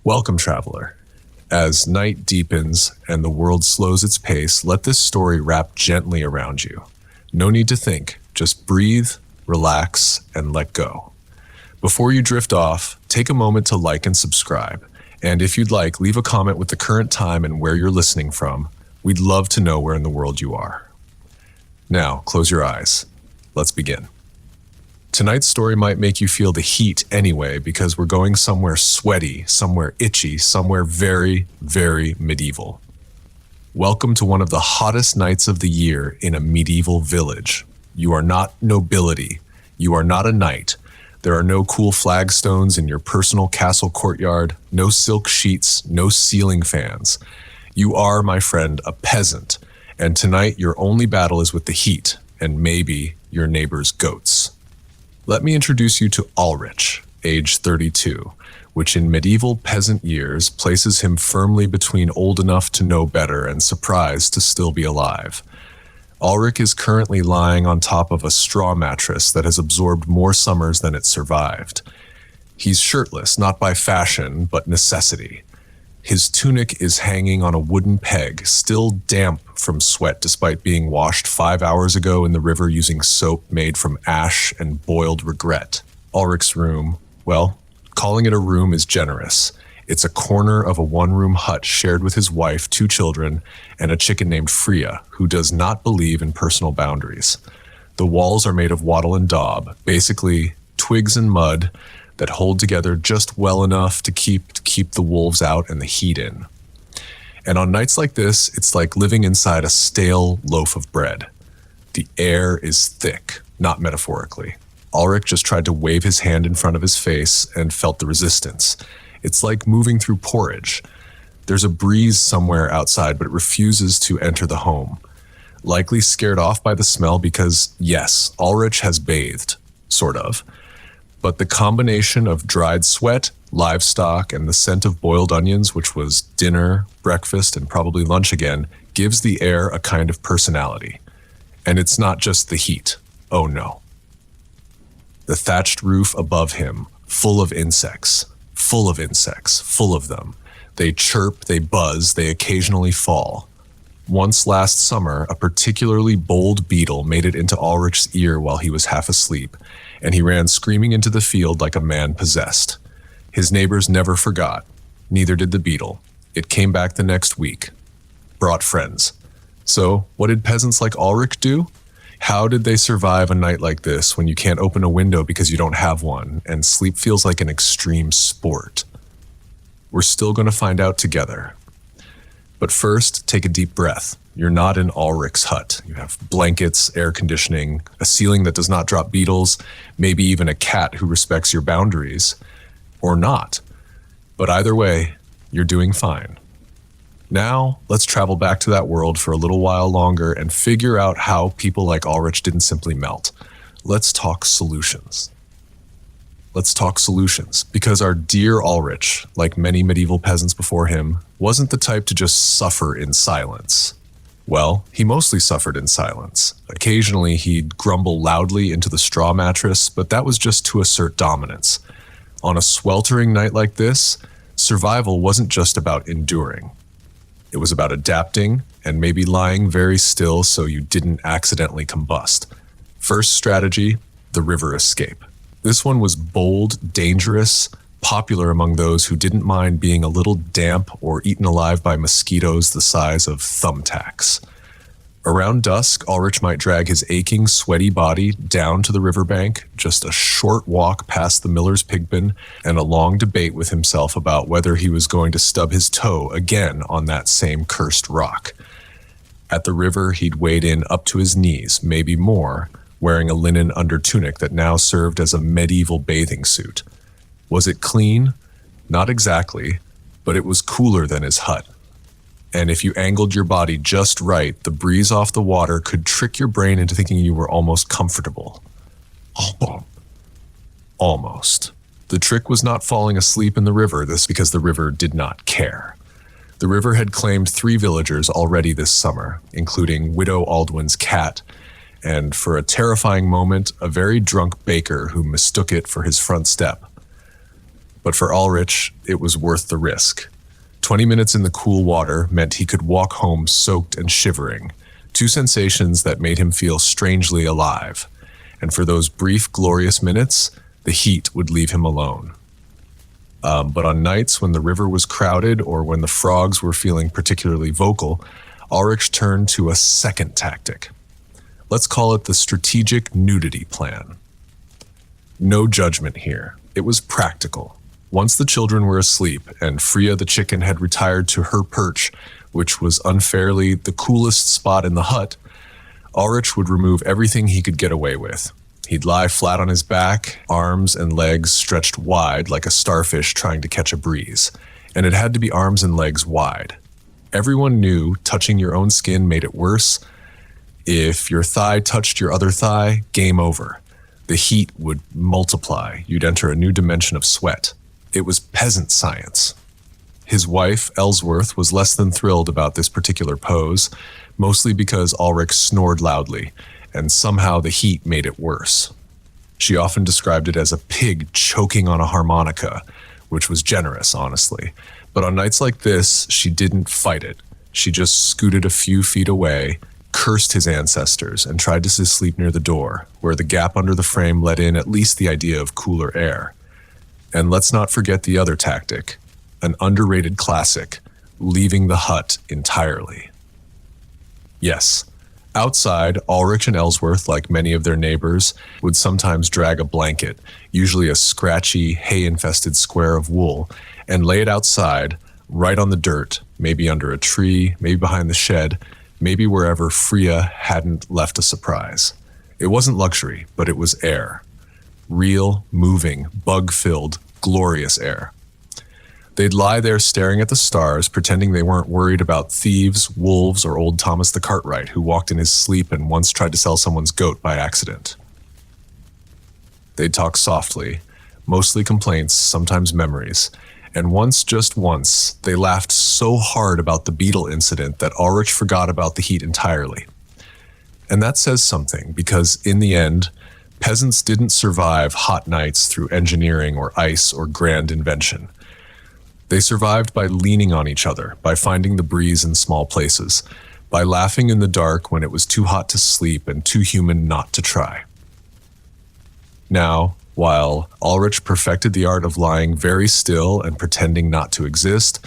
Welcome, traveler. As night deepens and the world slows its pace, let this story wrap gently around you. No need to think, just breathe, relax, and let go. Before you drift off, take a moment to like and subscribe. And if you'd like, leave a comment with the current time and where you're listening from. We'd love to know where in the world you are. Now, close your eyes. Let's begin. Tonight's story might make you feel the heat anyway, because we're going somewhere sweaty, somewhere itchy, somewhere very, very medieval. Welcome to one of the hottest nights of the year in a medieval village. You are not nobility. You are not a knight. There are no cool flagstones in your personal castle courtyard, no silk sheets, no ceiling fans. You are, my friend, a peasant, and tonight your only battle is with the heat and maybe your neighbor's goats. Let me introduce you to Ulrich, age 32, which in medieval peasant years places him firmly between old enough to know better and surprised to still be alive. Ulrich is currently lying on top of a straw mattress that has absorbed more summers than it survived. He's shirtless, not by fashion, but necessity. His tunic is hanging on a wooden peg, still damp from sweat despite being washed 5 hours ago in the river using soap made from ash and boiled regret. Ulrich's room, well, calling it a room is generous. It's a corner of a one-room hut shared with his wife, 2 children, and a chicken named Freya, who does not believe in personal boundaries. The walls are made of wattle and daub, basically twigs and mud, that hold together just well enough to keep the wolves out and the heat in. And on nights like this, it's like living inside a stale loaf of bread. The air is thick, not metaphorically. Ulrich just tried to wave his hand in front of his face and felt the resistance. It's like moving through porridge. There's a breeze somewhere outside, but it refuses to enter the home. Likely scared off by the smell because, yes, Ulrich has bathed, sort of. But the combination of dried sweat, livestock, and the scent of boiled onions, which was dinner, breakfast, and probably lunch again, gives the air a kind of personality. And it's not just the heat. Oh no. The thatched roof above him, full of insects, full of them. They chirp, they buzz, they occasionally fall. Once last summer, a particularly bold beetle made it into Ulrich's ear while he was half asleep, and he ran screaming into the field like a man possessed. His neighbors never forgot. Neither did the beetle. It came back the next week. Brought friends. So, what did peasants like Ulrich do? How did they survive a night like this when you can't open a window because you don't have one, and sleep feels like an extreme sport? We're still going to find out together. But first, take a deep breath. You're not in Ulrich's hut. You have blankets, air conditioning, a ceiling that does not drop beetles, maybe even a cat who respects your boundaries. Or not. But either way, you're doing fine. Now, let's travel back to that world for a little while longer and figure out how people like Ulrich didn't simply melt. Let's talk solutions. Because our dear Ulrich, like many medieval peasants before him, wasn't the type to just suffer in silence. Well, he mostly suffered in silence. Occasionally, he'd grumble loudly into the straw mattress, but that was just to assert dominance. On a sweltering night like this, survival wasn't just about enduring. It was about adapting and maybe lying very still so you didn't accidentally combust. First strategy, the river escape. This one was bold, dangerous, popular among those who didn't mind being a little damp or eaten alive by mosquitoes the size of thumbtacks. Around dusk, Ulrich might drag his aching, sweaty body down to the riverbank, just a short walk past the miller's pigpen, and a long debate with himself about whether he was going to stub his toe again on that same cursed rock. At the river, he'd wade in up to his knees, maybe more, wearing a linen undertunic that now served as a medieval bathing suit. Was it clean? Not exactly, but it was cooler than his hut. And if you angled your body just right, the breeze off the water could trick your brain into thinking you were almost comfortable. Almost. The trick was not falling asleep in the river, this because the river did not care. The river had claimed 3 villagers already this summer, including Widow Aldwin's cat, and for a terrifying moment, a very drunk baker who mistook it for his front step. But for Ulrich, it was worth the risk. 20 minutes in the cool water meant he could walk home soaked and shivering, two sensations that made him feel strangely alive. And for those brief, glorious minutes, the heat would leave him alone. But on nights when the river was crowded or when the frogs were feeling particularly vocal, Ulrich turned to a second tactic. Let's call it the strategic nudity plan. No judgment here. It was practical. Once the children were asleep and Freya the chicken had retired to her perch, which was unfairly the coolest spot in the hut, Ulrich would remove everything he could get away with. He'd lie flat on his back, arms and legs stretched wide like a starfish trying to catch a breeze. And it had to be arms and legs wide. Everyone knew touching your own skin made it worse. If your thigh touched your other thigh, game over. The heat would multiply. You'd enter a new dimension of sweat. It was peasant science. His wife, Ellsworth, was less than thrilled about this particular pose, mostly because Ulrich snored loudly, and somehow the heat made it worse. She often described it as a pig choking on a harmonica, which was generous, honestly. But on nights like this, she didn't fight it. She just scooted a few feet away, cursed his ancestors, and tried to sleep near the door, where the gap under the frame let in at least the idea of cooler air. And let's not forget the other tactic, an underrated classic, leaving the hut entirely. Yes, outside, Ulrich and Ellsworth, like many of their neighbors, would sometimes drag a blanket, usually a scratchy, hay-infested square of wool, and lay it outside, right on the dirt, maybe under a tree, maybe behind the shed, maybe wherever Freya hadn't left a surprise. It wasn't luxury, but it was air. Real, moving, bug-filled, glorious air. They'd lie there staring at the stars, pretending they weren't worried about thieves, wolves, or old Thomas the Cartwright, who walked in his sleep and once tried to sell someone's goat by accident. They'd talk softly, mostly complaints, sometimes memories, and once, just once, they laughed so hard about the beetle incident that Ulrich forgot about the heat entirely. And that says something, because in the end, peasants didn't survive hot nights through engineering or ice or grand invention. They survived by leaning on each other, by finding the breeze in small places, by laughing in the dark when it was too hot to sleep and too human not to try. Now, while Ulrich perfected the art of lying very still and pretending not to exist,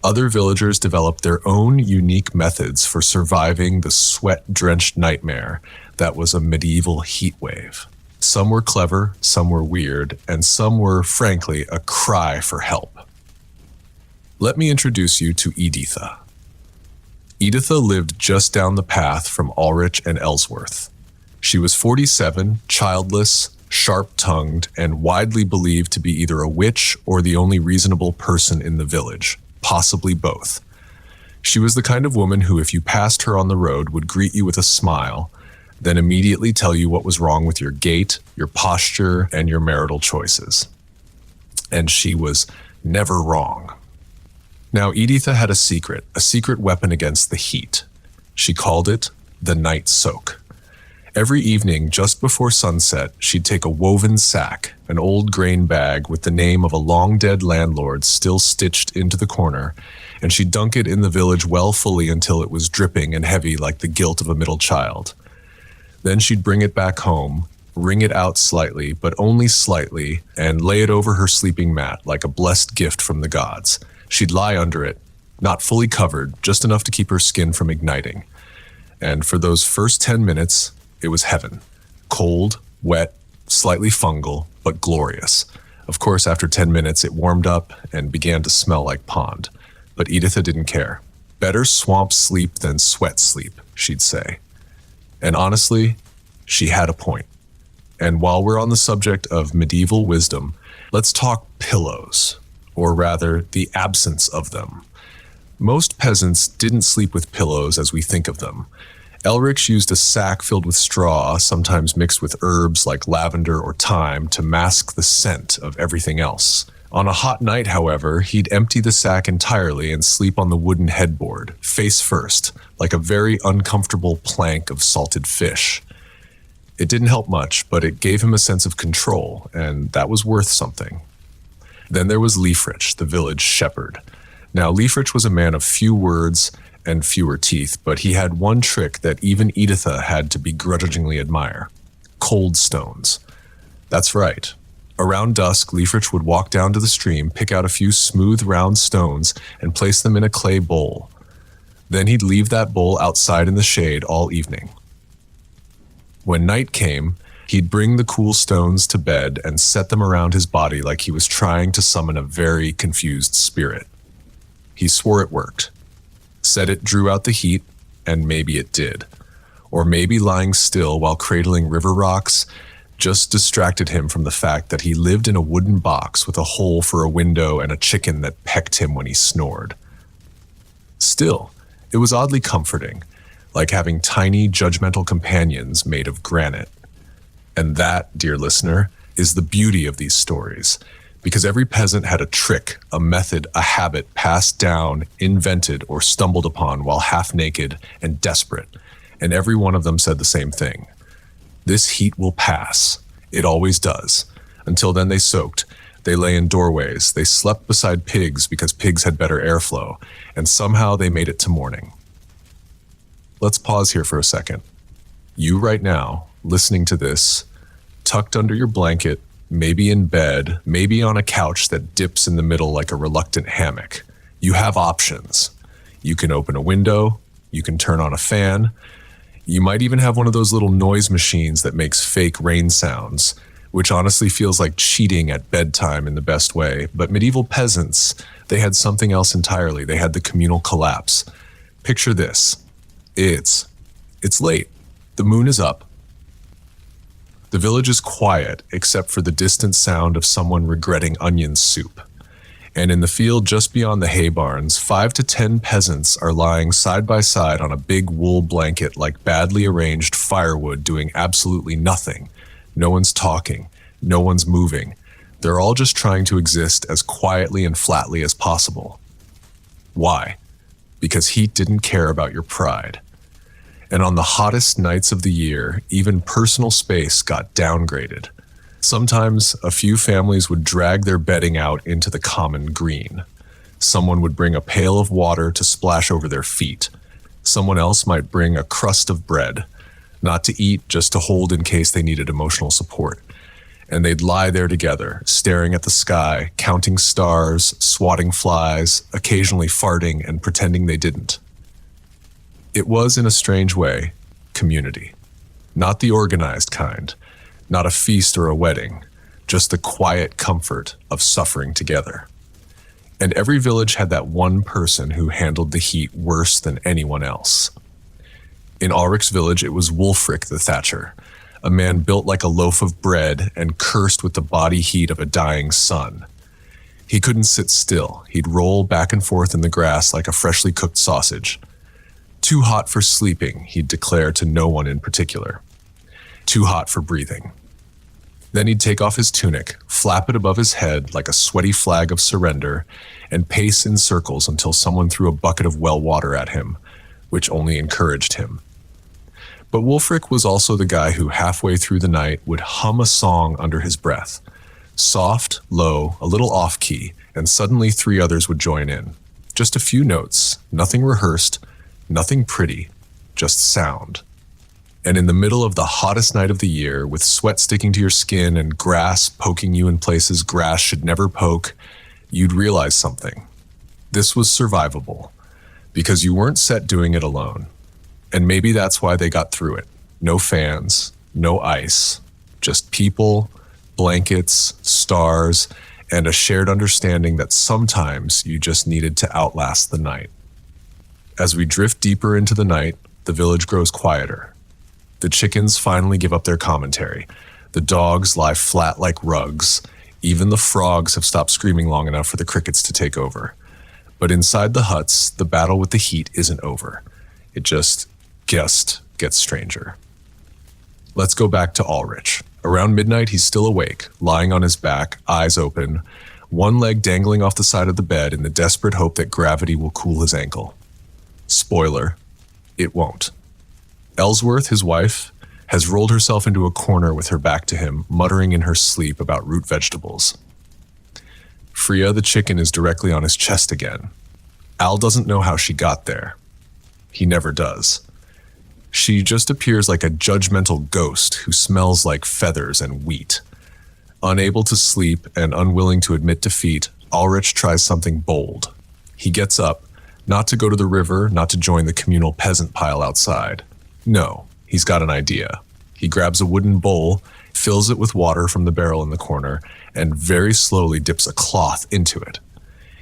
other villagers developed their own unique methods for surviving the sweat-drenched nightmare that was a medieval heat wave. Some were clever, some were weird, and some were, frankly, a cry for help. Let me introduce you to Editha. Editha lived just down the path from Ulrich and Ellsworth. She was 47, childless, sharp-tongued, and widely believed to be either a witch or the only reasonable person in the village, possibly both. She was the kind of woman who, if you passed her on the road, would greet you with a smile, then immediately tell you what was wrong with your gait, your posture, and your marital choices. And she was never wrong. Now, Editha had a secret weapon against the heat. She called it the night soak. Every evening, just before sunset, she'd take a woven sack, an old grain bag with the name of a long-dead landlord still stitched into the corner, and she'd dunk it in the village well fully until it was dripping and heavy like the guilt of a middle child. Then she'd bring it back home, wring it out slightly, but only slightly, and lay it over her sleeping mat like a blessed gift from the gods. She'd lie under it, not fully covered, just enough to keep her skin from igniting. And for those first 10 minutes, it was heaven. Cold, wet, slightly fungal, but glorious. Of course, after 10 minutes, it warmed up and began to smell like pond. But Editha didn't care. Better swamp sleep than sweat sleep, she'd say. And honestly, she had a point. And while we're on the subject of medieval wisdom, let's talk pillows, or rather, the absence of them. Most peasants didn't sleep with pillows as we think of them. Ulrich used a sack filled with straw, sometimes mixed with herbs like lavender or thyme, to mask the scent of everything else. On a hot night, however, he'd empty the sack entirely and sleep on the wooden headboard, face first, like a very uncomfortable plank of salted fish. It didn't help much, but it gave him a sense of control, and that was worth something. Then there was Leafrich, the village shepherd. Now, Leafrich was a man of few words and fewer teeth, but he had one trick that even Editha had to begrudgingly admire: cold stones. That's right. Around dusk, Leafrich would walk down to the stream, pick out a few smooth, round stones, and place them in a clay bowl. Then he'd leave that bowl outside in the shade all evening. When night came, he'd bring the cool stones to bed and set them around his body like he was trying to summon a very confused spirit. He swore it worked. Said it drew out the heat, and maybe it did. Or maybe lying still while cradling river rocks just distracted him from the fact that he lived in a wooden box with a hole for a window and a chicken that pecked him when he snored. Still, it was oddly comforting, like having tiny, judgmental companions made of granite. And that, dear listener, is the beauty of these stories, because every peasant had a trick, a method, a habit passed down, invented, or stumbled upon while half naked and desperate, and every one of them said the same thing. This heat will pass. It always does. Until then they soaked. They lay in doorways. They slept beside pigs because pigs had better airflow, and somehow they made it to morning. Let's pause here for a second. You right now, listening to this, tucked under your blanket, maybe in bed, maybe on a couch that dips in the middle like a reluctant hammock. You have options. You can open a window. You can turn on a fan. You might even have one of those little noise machines that makes fake rain sounds, which honestly feels like cheating at bedtime in the best way. But medieval peasants, they had something else entirely. They had the communal collapse. Picture this. It's late. The moon is up. The village is quiet except for the distant sound of someone regretting onion soup. And in the field just beyond the hay barns, 5 to 10 peasants are lying side by side on a big wool blanket like badly arranged firewood, doing absolutely nothing. No one's talking. No one's moving. They're all just trying to exist as quietly and flatly as possible. Why? Because heat didn't care about your pride. And on the hottest nights of the year, even personal space got downgraded. Sometimes a few families would drag their bedding out into the common green. Someone would bring a pail of water to splash over their feet. Someone else might bring a crust of bread, not to eat, just to hold in case they needed emotional support. And they'd lie there together, staring at the sky, counting stars, swatting flies, occasionally farting and pretending they didn't. It was, in a strange way, community. Not the organized kind. Not a feast or a wedding, just the quiet comfort of suffering together. And every village had that one person who handled the heat worse than anyone else. In Ulrich's village, it was Wulfric the Thatcher, a man built like a loaf of bread and cursed with the body heat of a dying sun. He couldn't sit still. He'd roll back and forth in the grass like a freshly cooked sausage. Too hot for sleeping, he'd declare to no one in particular. Too hot for breathing. Then he'd take off his tunic, flap it above his head like a sweaty flag of surrender, and pace in circles until someone threw a bucket of well water at him, which only encouraged him. But Wulfric was also the guy who halfway through the night would hum a song under his breath. Soft, low, a little off-key, and suddenly 3 others would join in. Just a few notes, nothing rehearsed, nothing pretty, just sound. And in the middle of the hottest night of the year, with sweat sticking to your skin and grass poking you in places grass should never poke, you'd realize something. This was survivable, because you weren't set doing it alone. And maybe that's why they got through it. No fans, no ice, just people, blankets, stars, and a shared understanding that sometimes you just needed to outlast the night. As we drift deeper into the night, the village grows quieter. The chickens finally give up their commentary. The dogs lie flat like rugs. Even the frogs have stopped screaming long enough for the crickets to take over. But inside the huts, the battle with the heat isn't over. It just gets stranger. Let's go back to Ulrich. Around midnight, he's still awake, lying on his back, eyes open, one leg dangling off the side of the bed in the desperate hope that gravity will cool his ankle. Spoiler, it won't. Ellsworth, his wife, has rolled herself into a corner with her back to him, muttering in her sleep about root vegetables. Freya the chicken is directly on his chest again. Al doesn't know how she got there. He never does. She just appears like a judgmental ghost who smells like feathers and wheat. Unable to sleep and unwilling to admit defeat, Ulrich tries something bold. He gets up, not to go to the river, not to join the communal peasant pile outside. No, he's got an idea. He grabs a wooden bowl, fills it with water from the barrel in the corner, and very slowly dips a cloth into it.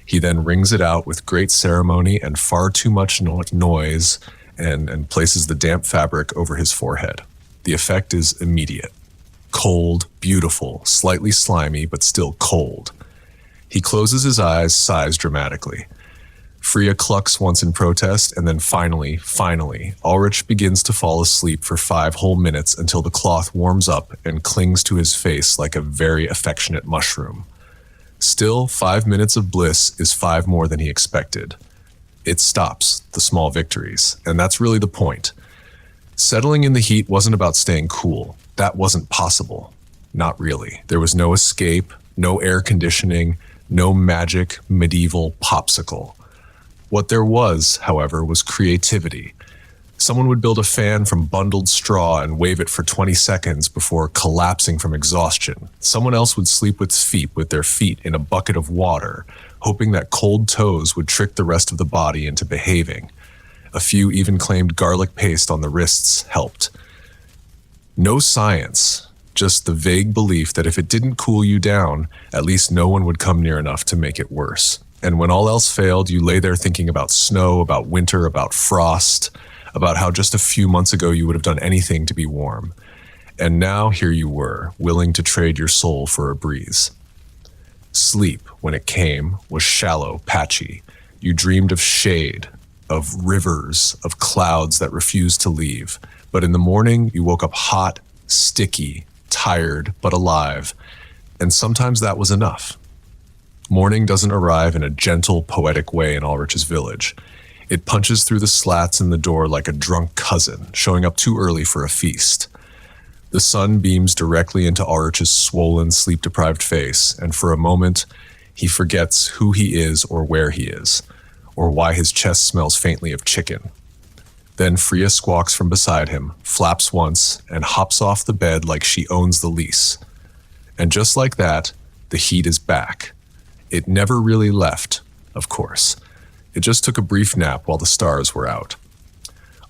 He then wrings it out with great ceremony and far too much noise and places the damp fabric over his forehead. The effect is immediate. Cold, beautiful, slightly slimy, but still cold. He closes his eyes, sighs dramatically. Freya clucks once in protest, and then finally, Ulrich begins to fall asleep for 5 whole minutes until the cloth warms up and clings to his face like a very affectionate mushroom. Still, 5 minutes of bliss is 5 more than he expected. It stops the small victories, and that's really the point. Settling in the heat wasn't about staying cool. That wasn't possible. Not really. There was no escape, no air conditioning, no magic medieval popsicle. What there was, however, was creativity. Someone would build a fan from bundled straw and wave it for 20 seconds before collapsing from exhaustion. Someone else would sleep with their feet in a bucket of water, hoping that cold toes would trick the rest of the body into behaving. A few even claimed garlic paste on the wrists helped. No science, just the vague belief that if it didn't cool you down, at least no one would come near enough to make it worse. And when all else failed, you lay there thinking about snow, about winter, about frost, about how just a few months ago you would have done anything to be warm. And now here you were, willing to trade your soul for a breeze. Sleep, when it came, was shallow, patchy. You dreamed of shade, of rivers, of clouds that refused to leave. But in the morning, you woke up hot, sticky, tired, but alive. And sometimes that was enough. Morning doesn't arrive in a gentle, poetic way in Ulrich's village. It punches through the slats in the door like a drunk cousin, showing up too early for a feast. The sun beams directly into Ulrich's swollen, sleep-deprived face, and for a moment, he forgets who he is or where he is, or why his chest smells faintly of chicken. Then Freya squawks from beside him, flaps once, and hops off the bed like she owns the lease. And just like that, the heat is back. It never really left, of course. It just took a brief nap while the stars were out.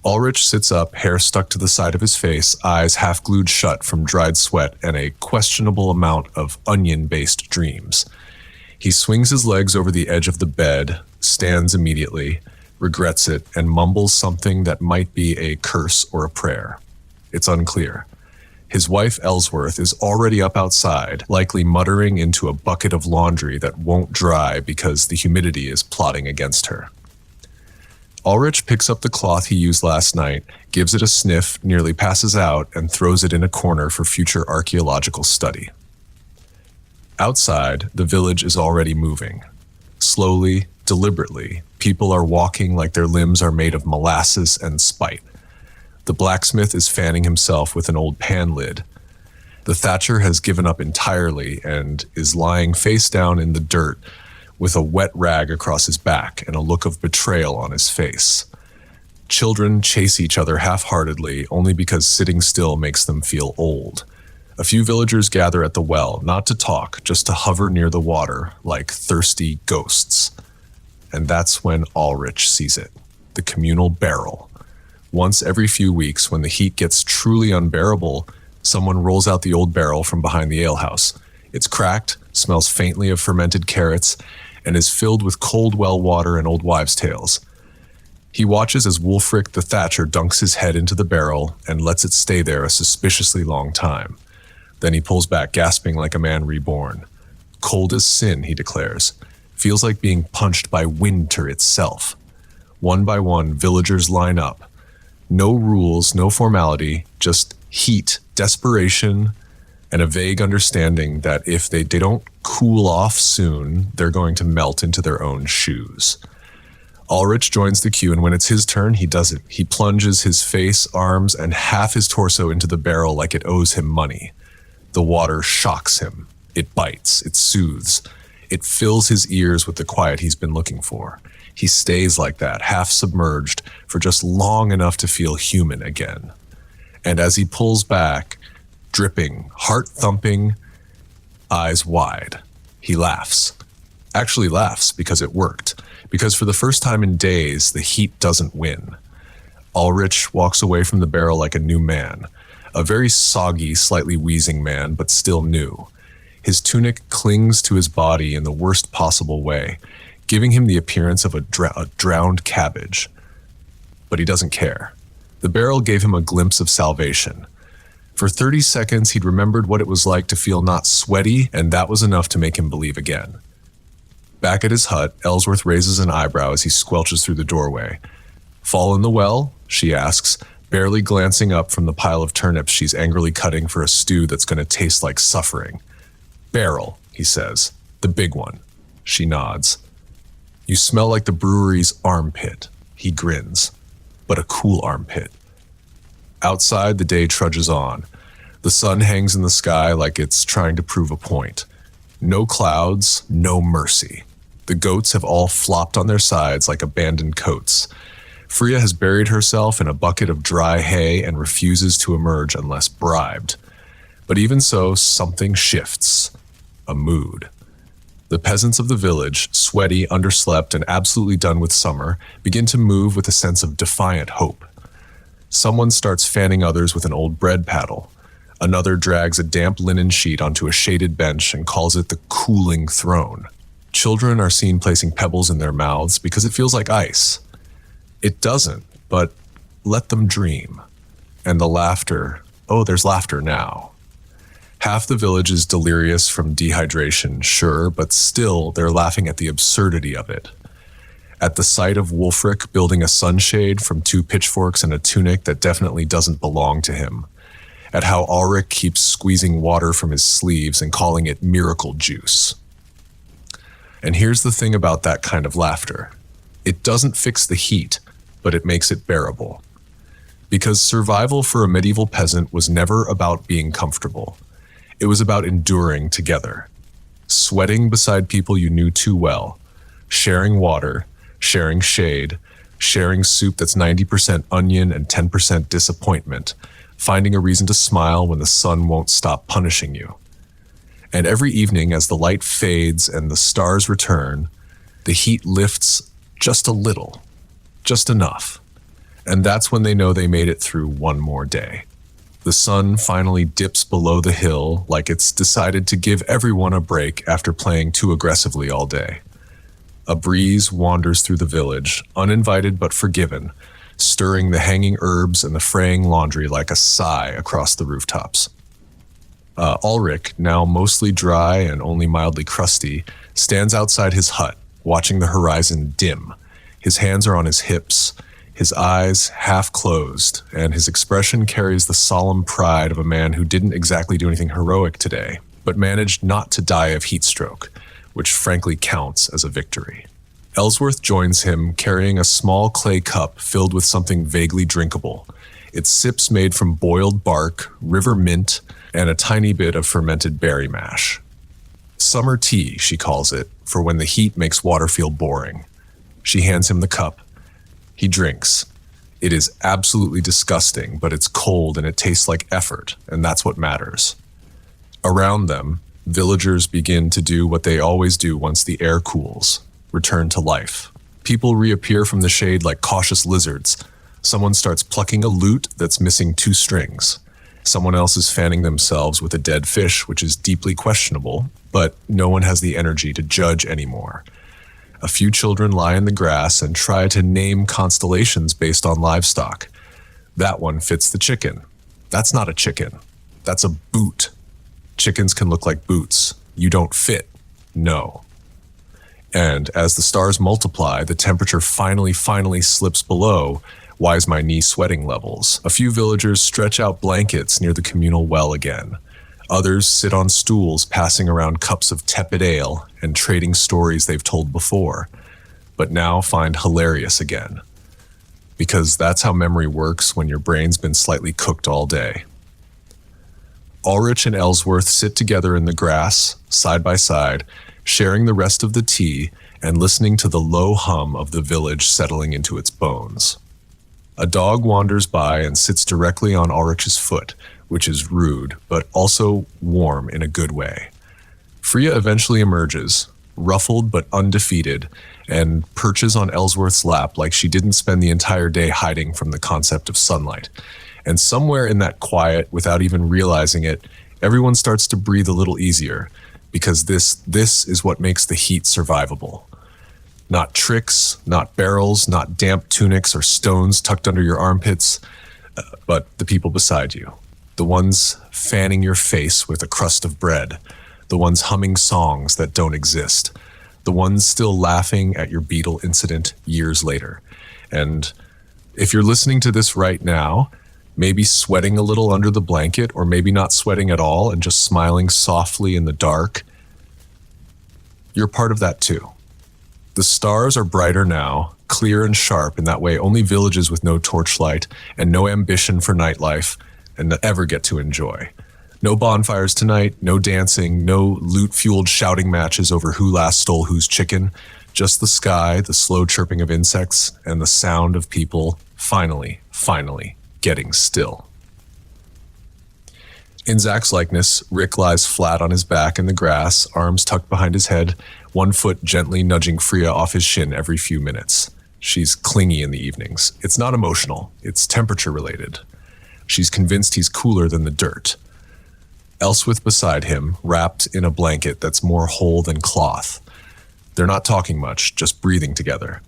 Ulrich sits up, hair stuck to the side of his face, eyes half glued shut from dried sweat and a questionable amount of onion-based dreams. He swings his legs over the edge of the bed, stands immediately, regrets it, and mumbles something that might be a curse or a prayer. It's unclear. His wife, Ellsworth, is already up outside, likely muttering into a bucket of laundry that won't dry because the humidity is plotting against her. Ulrich picks up the cloth he used last night, gives it a sniff, nearly passes out, and throws it in a corner for future archaeological study. Outside, the village is already moving. Slowly, deliberately, people are walking like their limbs are made of molasses and spite. The blacksmith is fanning himself with an old pan lid. The thatcher has given up entirely and is lying face down in the dirt with a wet rag across his back and a look of betrayal on his face. Children chase each other half-heartedly only because sitting still makes them feel old. A few villagers gather at the well, not to talk, just to hover near the water like thirsty ghosts. And that's when Ulrich sees it, the communal barrel. Once every few weeks, when the heat gets truly unbearable, someone rolls out the old barrel from behind the alehouse. It's cracked, smells faintly of fermented carrots, and is filled with cold well water and old wives' tales. He watches as Wulfric the Thatcher dunks his head into the barrel and lets it stay there a suspiciously long time. Then he pulls back, gasping like a man reborn. Cold as sin, he declares. Feels like being punched by winter itself. One by one, villagers line up. No rules, no formality, just heat, desperation, and a vague understanding that if they don't cool off soon, they're going to melt into their own shoes. Ulrich joins the queue, and when it's his turn, he doesn't. He plunges his face, arms, and half his torso into the barrel like it owes him money. The water shocks him. It bites. It soothes. It fills his ears with the quiet he's been looking for. He stays like that, half submerged, for just long enough to feel human again. And as he pulls back, dripping, heart thumping, eyes wide, he laughs. Actually laughs because it worked. Because for the first time in days, the heat doesn't win. Ulrich walks away from the barrel like a new man. A very soggy, slightly wheezing man, but still new. His tunic clings to his body in the worst possible way, giving him the appearance of a drowned cabbage. But he doesn't care. The barrel gave him a glimpse of salvation. For 30 seconds, he'd remembered what it was like to feel not sweaty, and that was enough to make him believe again. Back at his hut, Ellsworth raises an eyebrow as he squelches through the doorway. "Fall in the well?" she asks, barely glancing up from the pile of turnips she's angrily cutting for a stew that's going to taste like suffering. "Barrel," he says. "The big one." She nods. "You smell like the brewery's armpit." He grins. "But a cool armpit." Outside, the day trudges on. The sun hangs in the sky like it's trying to prove a point. No clouds, no mercy. The goats have all flopped on their sides like abandoned coats. Freya has buried herself in a bucket of dry hay and refuses to emerge unless bribed. But even so, something shifts. A mood. The peasants of the village, sweaty, underslept, and absolutely done with summer, begin to move with a sense of defiant hope. Someone starts fanning others with an old bread paddle. Another drags a damp linen sheet onto a shaded bench and calls it the cooling throne. Children are seen placing pebbles in their mouths because it feels like ice. It doesn't, but let them dream. And the laughter, oh, there's laughter now. Half the village is delirious from dehydration, sure, but still they're laughing at the absurdity of it. At the sight of Wulfric building a sunshade from 2 pitchforks and a tunic that definitely doesn't belong to him. At how Ulrich keeps squeezing water from his sleeves and calling it miracle juice. And here's the thing about that kind of laughter. It doesn't fix the heat, but it makes it bearable. Because survival for a medieval peasant was never about being comfortable. It was about enduring together. Sweating beside people you knew too well. Sharing water, sharing shade, sharing soup that's 90% onion and 10% disappointment, finding a reason to smile when the sun won't stop punishing you. And every evening as the light fades and the stars return, the heat lifts just a little, just enough. And that's when they know they made it through one more day. The sun finally dips below the hill like it's decided to give everyone a break after playing too aggressively all day. A breeze wanders through the village, uninvited but forgiven, stirring the hanging herbs and the fraying laundry like a sigh across the rooftops. Ulrich, now mostly dry and only mildly crusty, stands outside his hut, watching the horizon dim. His hands are on his hips, his eyes half closed, and his expression carries the solemn pride of a man who didn't exactly do anything heroic today, but managed not to die of heat stroke, which frankly counts as a victory. Ellsworth joins him, carrying a small clay cup filled with something vaguely drinkable. Its sips made from boiled bark, river mint, and a tiny bit of fermented berry mash. Summer tea, she calls it, for when the heat makes water feel boring. She hands him the cup. He drinks. It is absolutely disgusting, but it's cold and it tastes like effort, and that's what matters. Around them, villagers begin to do what they always do once the air cools. Return to life. People reappear from the shade like cautious lizards. Someone starts plucking a lute that's missing 2 strings. Someone else is fanning themselves with a dead fish, which is deeply questionable, but no one has the energy to judge anymore. A few children lie in the grass and try to name constellations based on livestock. That one fits the chicken. That's not a chicken. That's a boot. Chickens can look like boots. You don't fit. No. And as the stars multiply, the temperature finally slips below "why is my knee sweating" levels. A few villagers stretch out blankets near the communal well again. Others sit on stools passing around cups of tepid ale and trading stories they've told before, but now find hilarious again. Because that's how memory works when your brain's been slightly cooked all day. Ulrich and Ellsworth sit together in the grass, side by side, sharing the rest of the tea and listening to the low hum of the village settling into its bones. A dog wanders by and sits directly on Ulrich's foot, which is rude, but also warm in a good way. Freya eventually emerges, ruffled but undefeated, and perches on Ellsworth's lap like she didn't spend the entire day hiding from the concept of sunlight. And somewhere in that quiet, without even realizing it, everyone starts to breathe a little easier, because this is what makes the heat survivable. Not tricks, not barrels, not damp tunics or stones tucked under your armpits, but the people beside you. The ones fanning your face with a crust of bread. The ones humming songs that don't exist. The ones still laughing at your beetle incident years later. And if you're listening to this right now, maybe sweating a little under the blanket, or maybe not sweating at all and just smiling softly in the dark, you're part of that too. The stars are brighter now, clear and sharp in that way only villages with no torchlight and no ambition for nightlife and ever get to enjoy. No bonfires tonight, no dancing, no loot-fueled shouting matches over who last stole whose chicken, just the sky, the slow chirping of insects, and the sound of people finally getting still. In Zach's likeness, Rick lies flat on his back in the grass, arms tucked behind his head, one foot gently nudging Freya off his shin every few minutes. She's clingy in the evenings. It's not emotional, it's temperature related. She's convinced he's cooler than the dirt. Ellsworth beside him, wrapped in a blanket that's more whole than cloth. They're not talking much, just breathing together.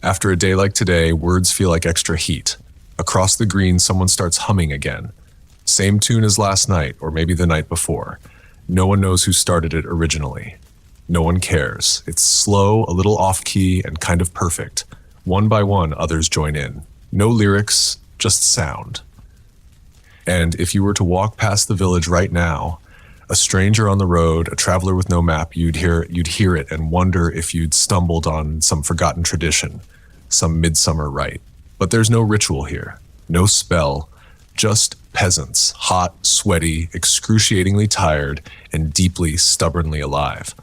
After a day like today, words feel like extra heat. Across the green, someone starts humming again. Same tune as last night, or maybe the night before. No one knows who started it originally. No one cares. It's slow, a little off-key, and kind of perfect. One by one, others join in. No lyrics, just sound. And if you were to walk past the village right now, a stranger on the road, a traveler with no map, you'd hear it and wonder if you'd stumbled on some forgotten tradition, some midsummer rite. But there's no ritual here, no spell, just peasants, hot, sweaty, excruciatingly tired, and deeply, stubbornly alive.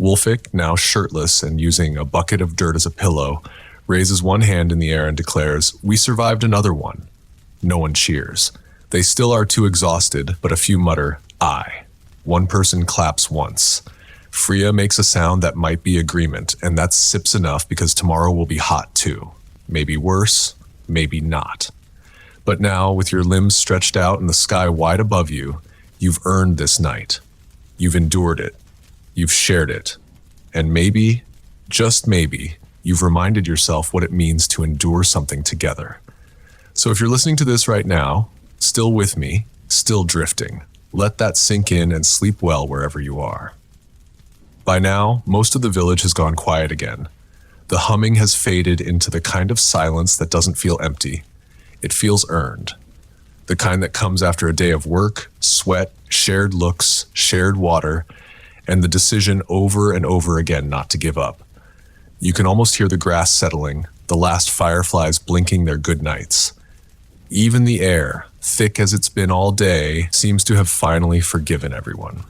Wolfic, now shirtless and using a bucket of dirt as a pillow, raises one hand in the air and declares, "We survived another one." No one cheers. They still are too exhausted, but a few mutter, "Aye." One person claps once. Freya makes a sound that might be agreement, and that's sips enough because tomorrow will be hot too. Maybe worse, maybe not. But now, with your limbs stretched out and the sky wide above you, you've earned this night. You've endured it. You've shared it. And maybe, just maybe, you've reminded yourself what it means to endure something together. So if you're listening to this right now, still with me, still drifting, let that sink in and sleep well wherever you are. By now, most of the village has gone quiet again. The humming has faded into the kind of silence that doesn't feel empty. It feels earned. The kind that comes after a day of work, sweat, shared looks, shared water, and the decision over and over again not to give up. You can almost hear the grass settling, the last fireflies blinking their good nights. Even the air, thick as it's been all day, seems to have finally forgiven everyone.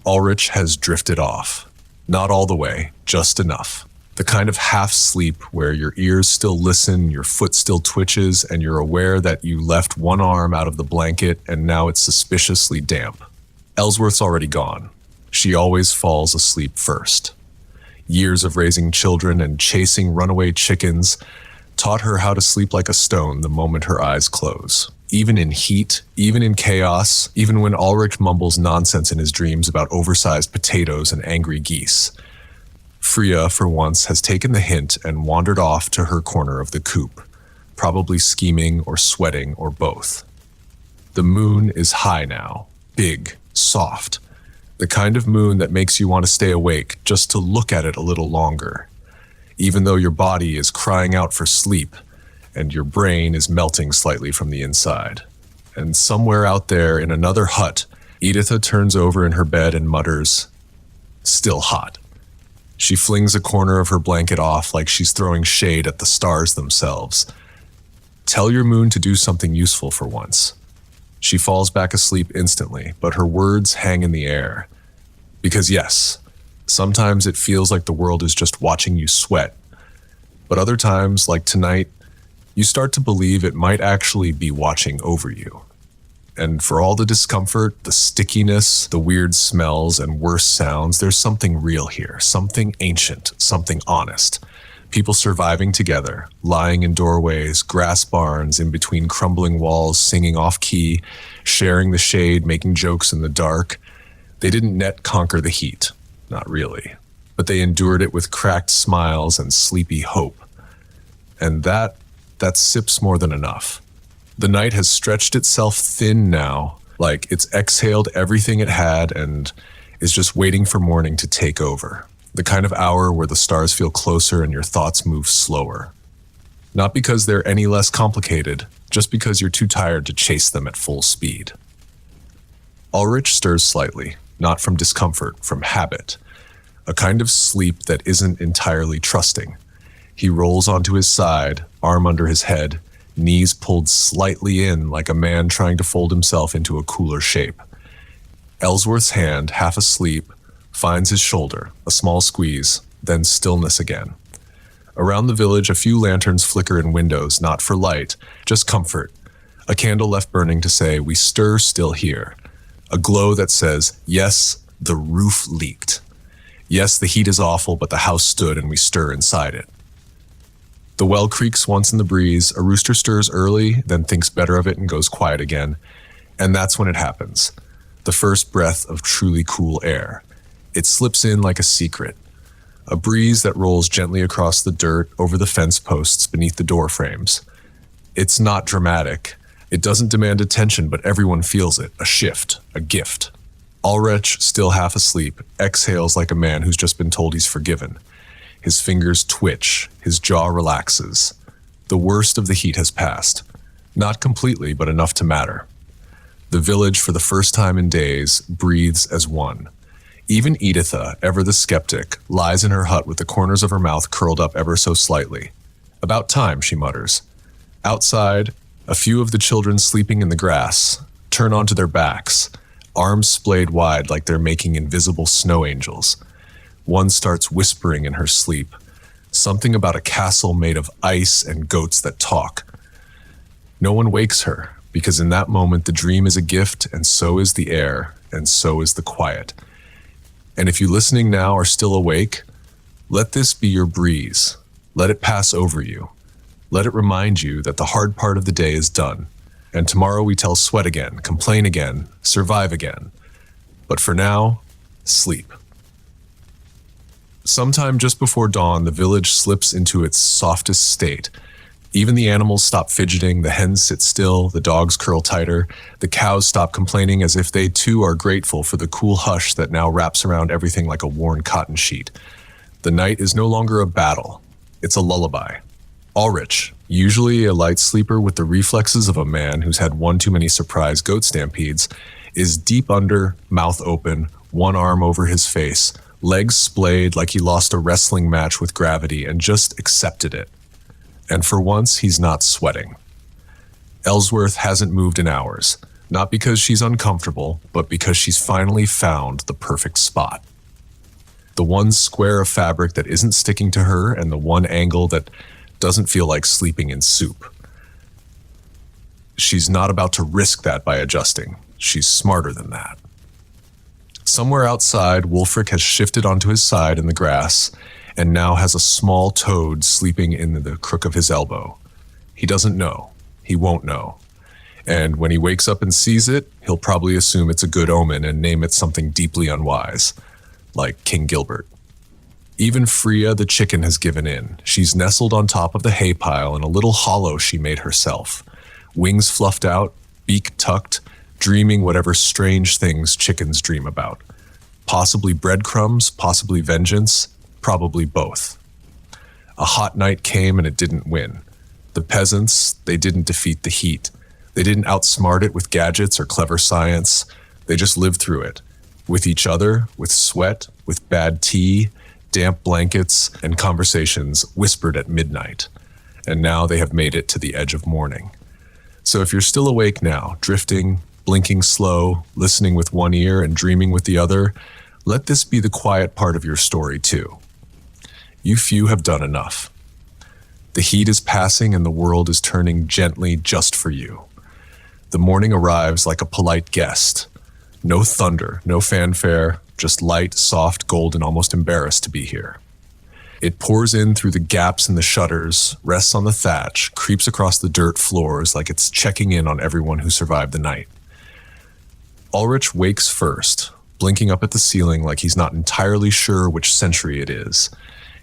Ulrich has drifted off. Not all the way, just enough. The kind of half-sleep where your ears still listen, your foot still twitches, and you're aware that you left one arm out of the blanket and now it's suspiciously damp. Ellsworth's already gone. She always falls asleep first. Years of raising children and chasing runaway chickens taught her how to sleep like a stone the moment her eyes close. Even in heat, even in chaos, even when Ulrich mumbles nonsense in his dreams about oversized potatoes and angry geese. Freya, for once, has taken the hint and wandered off to her corner of the coop, probably scheming or sweating or both. The moon is high now, big, soft, the kind of moon that makes you want to stay awake just to look at it a little longer, even though your body is crying out for sleep and your brain is melting slightly from the inside. And somewhere out there in another hut, Editha turns over in her bed and mutters, "Still hot." She flings a corner of her blanket off like she's throwing shade at the stars themselves. Tell your moon to do something useful for once. She falls back asleep instantly, but her words hang in the air. Because yes, Sometimes it feels like the world is just watching you sweat. But other times, like tonight, you start to believe it might actually be watching over you. And for all the discomfort, the stickiness, the weird smells, and worse sounds, there's something real here, something ancient, something honest. People surviving together, lying in doorways, grass barns, in between crumbling walls, singing off-key, sharing the shade, making jokes in the dark. They didn't net conquer the heat, not really, but they endured it with cracked smiles and sleepy hope. And that sips more than enough. The night has stretched itself thin now, like it's exhaled everything it had and is just waiting for morning to take over. The kind of hour where the stars feel closer and your thoughts move slower. Not because they're any less complicated, just because you're too tired to chase them at full speed. Ulrich stirs slightly, not from discomfort, from habit. A kind of sleep that isn't entirely trusting. He rolls onto his side, arm under his head, knees pulled slightly in like a man trying to fold himself into a cooler shape. Ellsworth's hand, half asleep, finds his shoulder, a small squeeze, then stillness again. Around the village, a few lanterns flicker in windows, not for light, just comfort. A candle left burning to say, "We stir still here." A glow that says, "Yes, the roof leaked. Yes, the heat is awful, but the house stood and we stir inside it." The well creaks once in the breeze, a rooster stirs early, then thinks better of it and goes quiet again. And that's when it happens. The first breath of truly cool air. It slips in like a secret. A breeze that rolls gently across the dirt, over the fence posts, beneath the door frames. It's not dramatic. It doesn't demand attention, but everyone feels it. A shift, a gift. Ulrich, still half asleep, exhales like a man who's just been told he's forgiven. His fingers twitch, his jaw relaxes. The worst of the heat has passed. Not completely, but enough to matter. The village, for the first time in days, breathes as one. Even Editha, ever the skeptic, lies in her hut with the corners of her mouth curled up ever so slightly. "About time," she mutters. Outside, a few of the children sleeping in the grass turn onto their backs, arms splayed wide like they're making invisible snow angels. One starts whispering in her sleep, something about a castle made of ice and goats that talk. No one wakes her, because in that moment the dream is a gift, and so is the air, and so is the quiet. And if you listening now are still awake, let this be your breeze. Let it pass over you. Let it remind you that the hard part of the day is done, and tomorrow we tell sweat again, complain again, survive again. But for now, sleep. Sometime just before dawn, the village slips into its softest state. Even the animals stop fidgeting, the hens sit still, the dogs curl tighter, the cows stop complaining as if they too are grateful for the cool hush that now wraps around everything like a worn cotton sheet. The night is no longer a battle, it's a lullaby. Ulrich, usually a light sleeper with the reflexes of a man who's had one too many surprise goat stampedes, is deep under, mouth open, one arm over his face, legs splayed like he lost a wrestling match with gravity and just accepted it. And for once, he's not sweating. Ellsworth hasn't moved in hours, not because she's uncomfortable, but because she's finally found the perfect spot. The one square of fabric that isn't sticking to her and the one angle that doesn't feel like sleeping in soup. She's not about to risk that by adjusting. She's smarter than that. Somewhere outside, Wulfric has shifted onto his side in the grass and now has a small toad sleeping in the crook of his elbow. He doesn't know. He won't know. And when he wakes up and sees it, he'll probably assume it's a good omen and name it something deeply unwise, like King Gilbert. Even Freya the chicken has given in. She's nestled on top of the hay pile in a little hollow she made herself. Wings fluffed out, beak tucked, dreaming whatever strange things chickens dream about. Possibly breadcrumbs, possibly vengeance, probably both. A hot night came and it didn't win. The peasants, they didn't defeat the heat. They didn't outsmart it with gadgets or clever science. They just lived through it. With each other, with sweat, with bad tea, damp blankets, and conversations whispered at midnight. And now they have made it to the edge of morning. So if you're still awake now, drifting, blinking slow, listening with one ear and dreaming with the other, Let this be the quiet part of your story, too. You few have done enough. The heat is passing and the world is turning gently just for you. The morning arrives like a polite guest. No thunder, no fanfare, just light, soft, golden, almost embarrassed to be here. It pours in through the gaps in the shutters, rests on the thatch, creeps across the dirt floors like it's checking in on everyone who survived the night. Ulrich wakes first, blinking up at the ceiling like he's not entirely sure which century it is.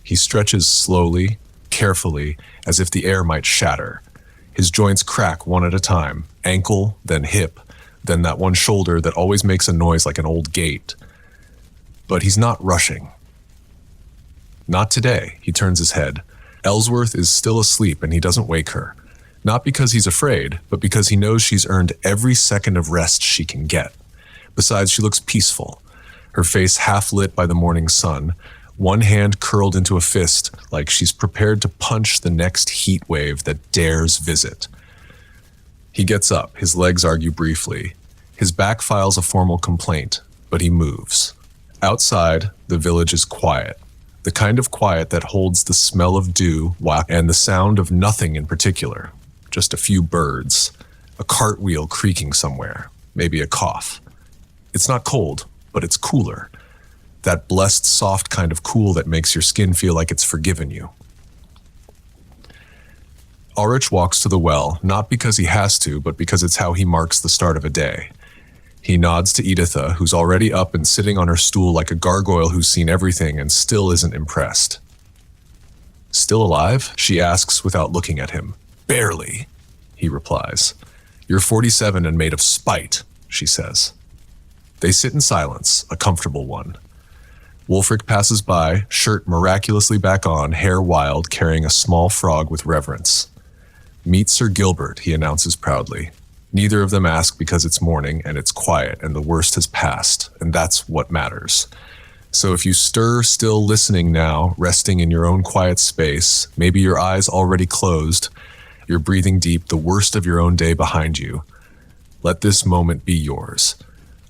He stretches slowly, carefully, as if the air might shatter. His joints crack one at a time, ankle, then hip, then that one shoulder that always makes a noise like an old gate. But he's not rushing. Not today, he turns his head. Ellsworth is still asleep and he doesn't wake her. Not because he's afraid, but because he knows she's earned every second of rest she can get. Besides, she looks peaceful, her face half lit by the morning sun, one hand curled into a fist like she's prepared to punch the next heat wave that dares visit. He gets up, his legs argue briefly. His back files a formal complaint, but he moves. Outside, the village is quiet. The kind of quiet that holds the smell of dew and the sound of nothing in particular. Just a few birds, a cartwheel creaking somewhere, maybe a cough. It's not cold, but it's cooler. That blessed, soft kind of cool that makes your skin feel like it's forgiven you. Ulrich walks to the well, not because he has to, but because it's how he marks the start of a day. He nods to Editha, who's already up and sitting on her stool like a gargoyle who's seen everything and still isn't impressed. Still alive? She asks without looking at him. Barely, he replies. You're 47 and made of spite, she says. They sit in silence, a comfortable one. Wulfric passes by, shirt miraculously back on, hair wild, carrying a small frog with reverence. Meet Sir Gilbert, he announces proudly. Neither of them ask because it's morning and it's quiet and the worst has passed, and that's what matters. So if you stir still listening now, resting in your own quiet space, maybe your eyes already closed, you're breathing deep, the worst of your own day behind you, let this moment be yours.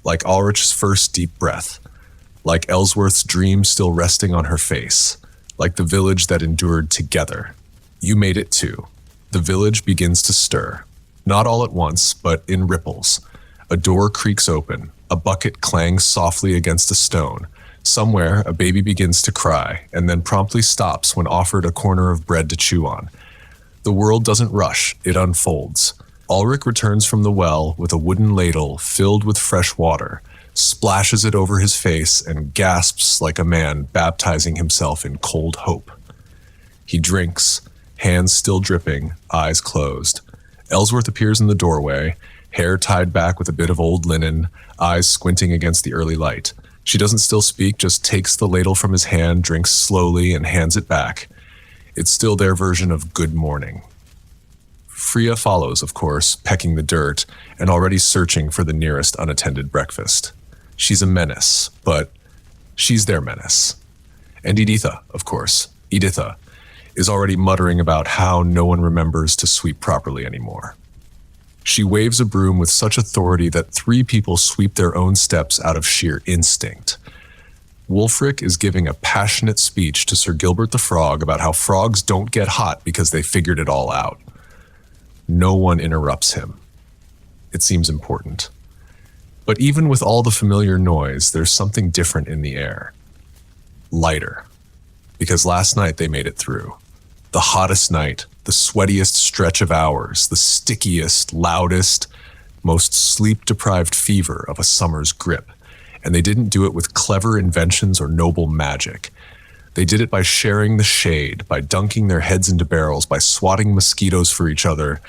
Like Ulrich's first deep breath, like Ellsworth's dream still resting on her face, like the village that endured together. You made it too. The village begins to stir. Not all at once, but in ripples. A door creaks open. A bucket clangs softly against a stone. Somewhere, a baby begins to cry, and then promptly stops when offered a corner of bread to chew on. The world doesn't rush, it unfolds. Ulrich returns from the well with a wooden ladle filled with fresh water, splashes it over his face, and gasps like a man baptizing himself in cold hope. He drinks, hands still dripping, eyes closed. Ellsworth appears in the doorway, hair tied back with a bit of old linen, eyes squinting against the early light. She doesn't still speak, just takes the ladle from his hand, drinks slowly, and hands it back. It's still their version of good morning. Freya follows, of course, pecking the dirt, and already searching for the nearest unattended breakfast. She's a menace, but she's their menace. And Editha, of course, Editha, is already muttering about how no one remembers to sweep properly anymore. She waves a broom with such authority that 3 people sweep their own steps out of sheer instinct. Wulfric is giving a passionate speech to Sir Gilbert the Frog about how frogs don't get hot because they figured it all out. No one interrupts him. It seems important. But even with all the familiar noise, there's something different in the air. Lighter. Because last night they made it through. The hottest night, the sweatiest stretch of hours, the stickiest, loudest, most sleep-deprived fever of a summer's grip. And they didn't do it with clever inventions or noble magic. They did it by sharing the shade, by dunking their heads into barrels, by swatting mosquitoes for each other,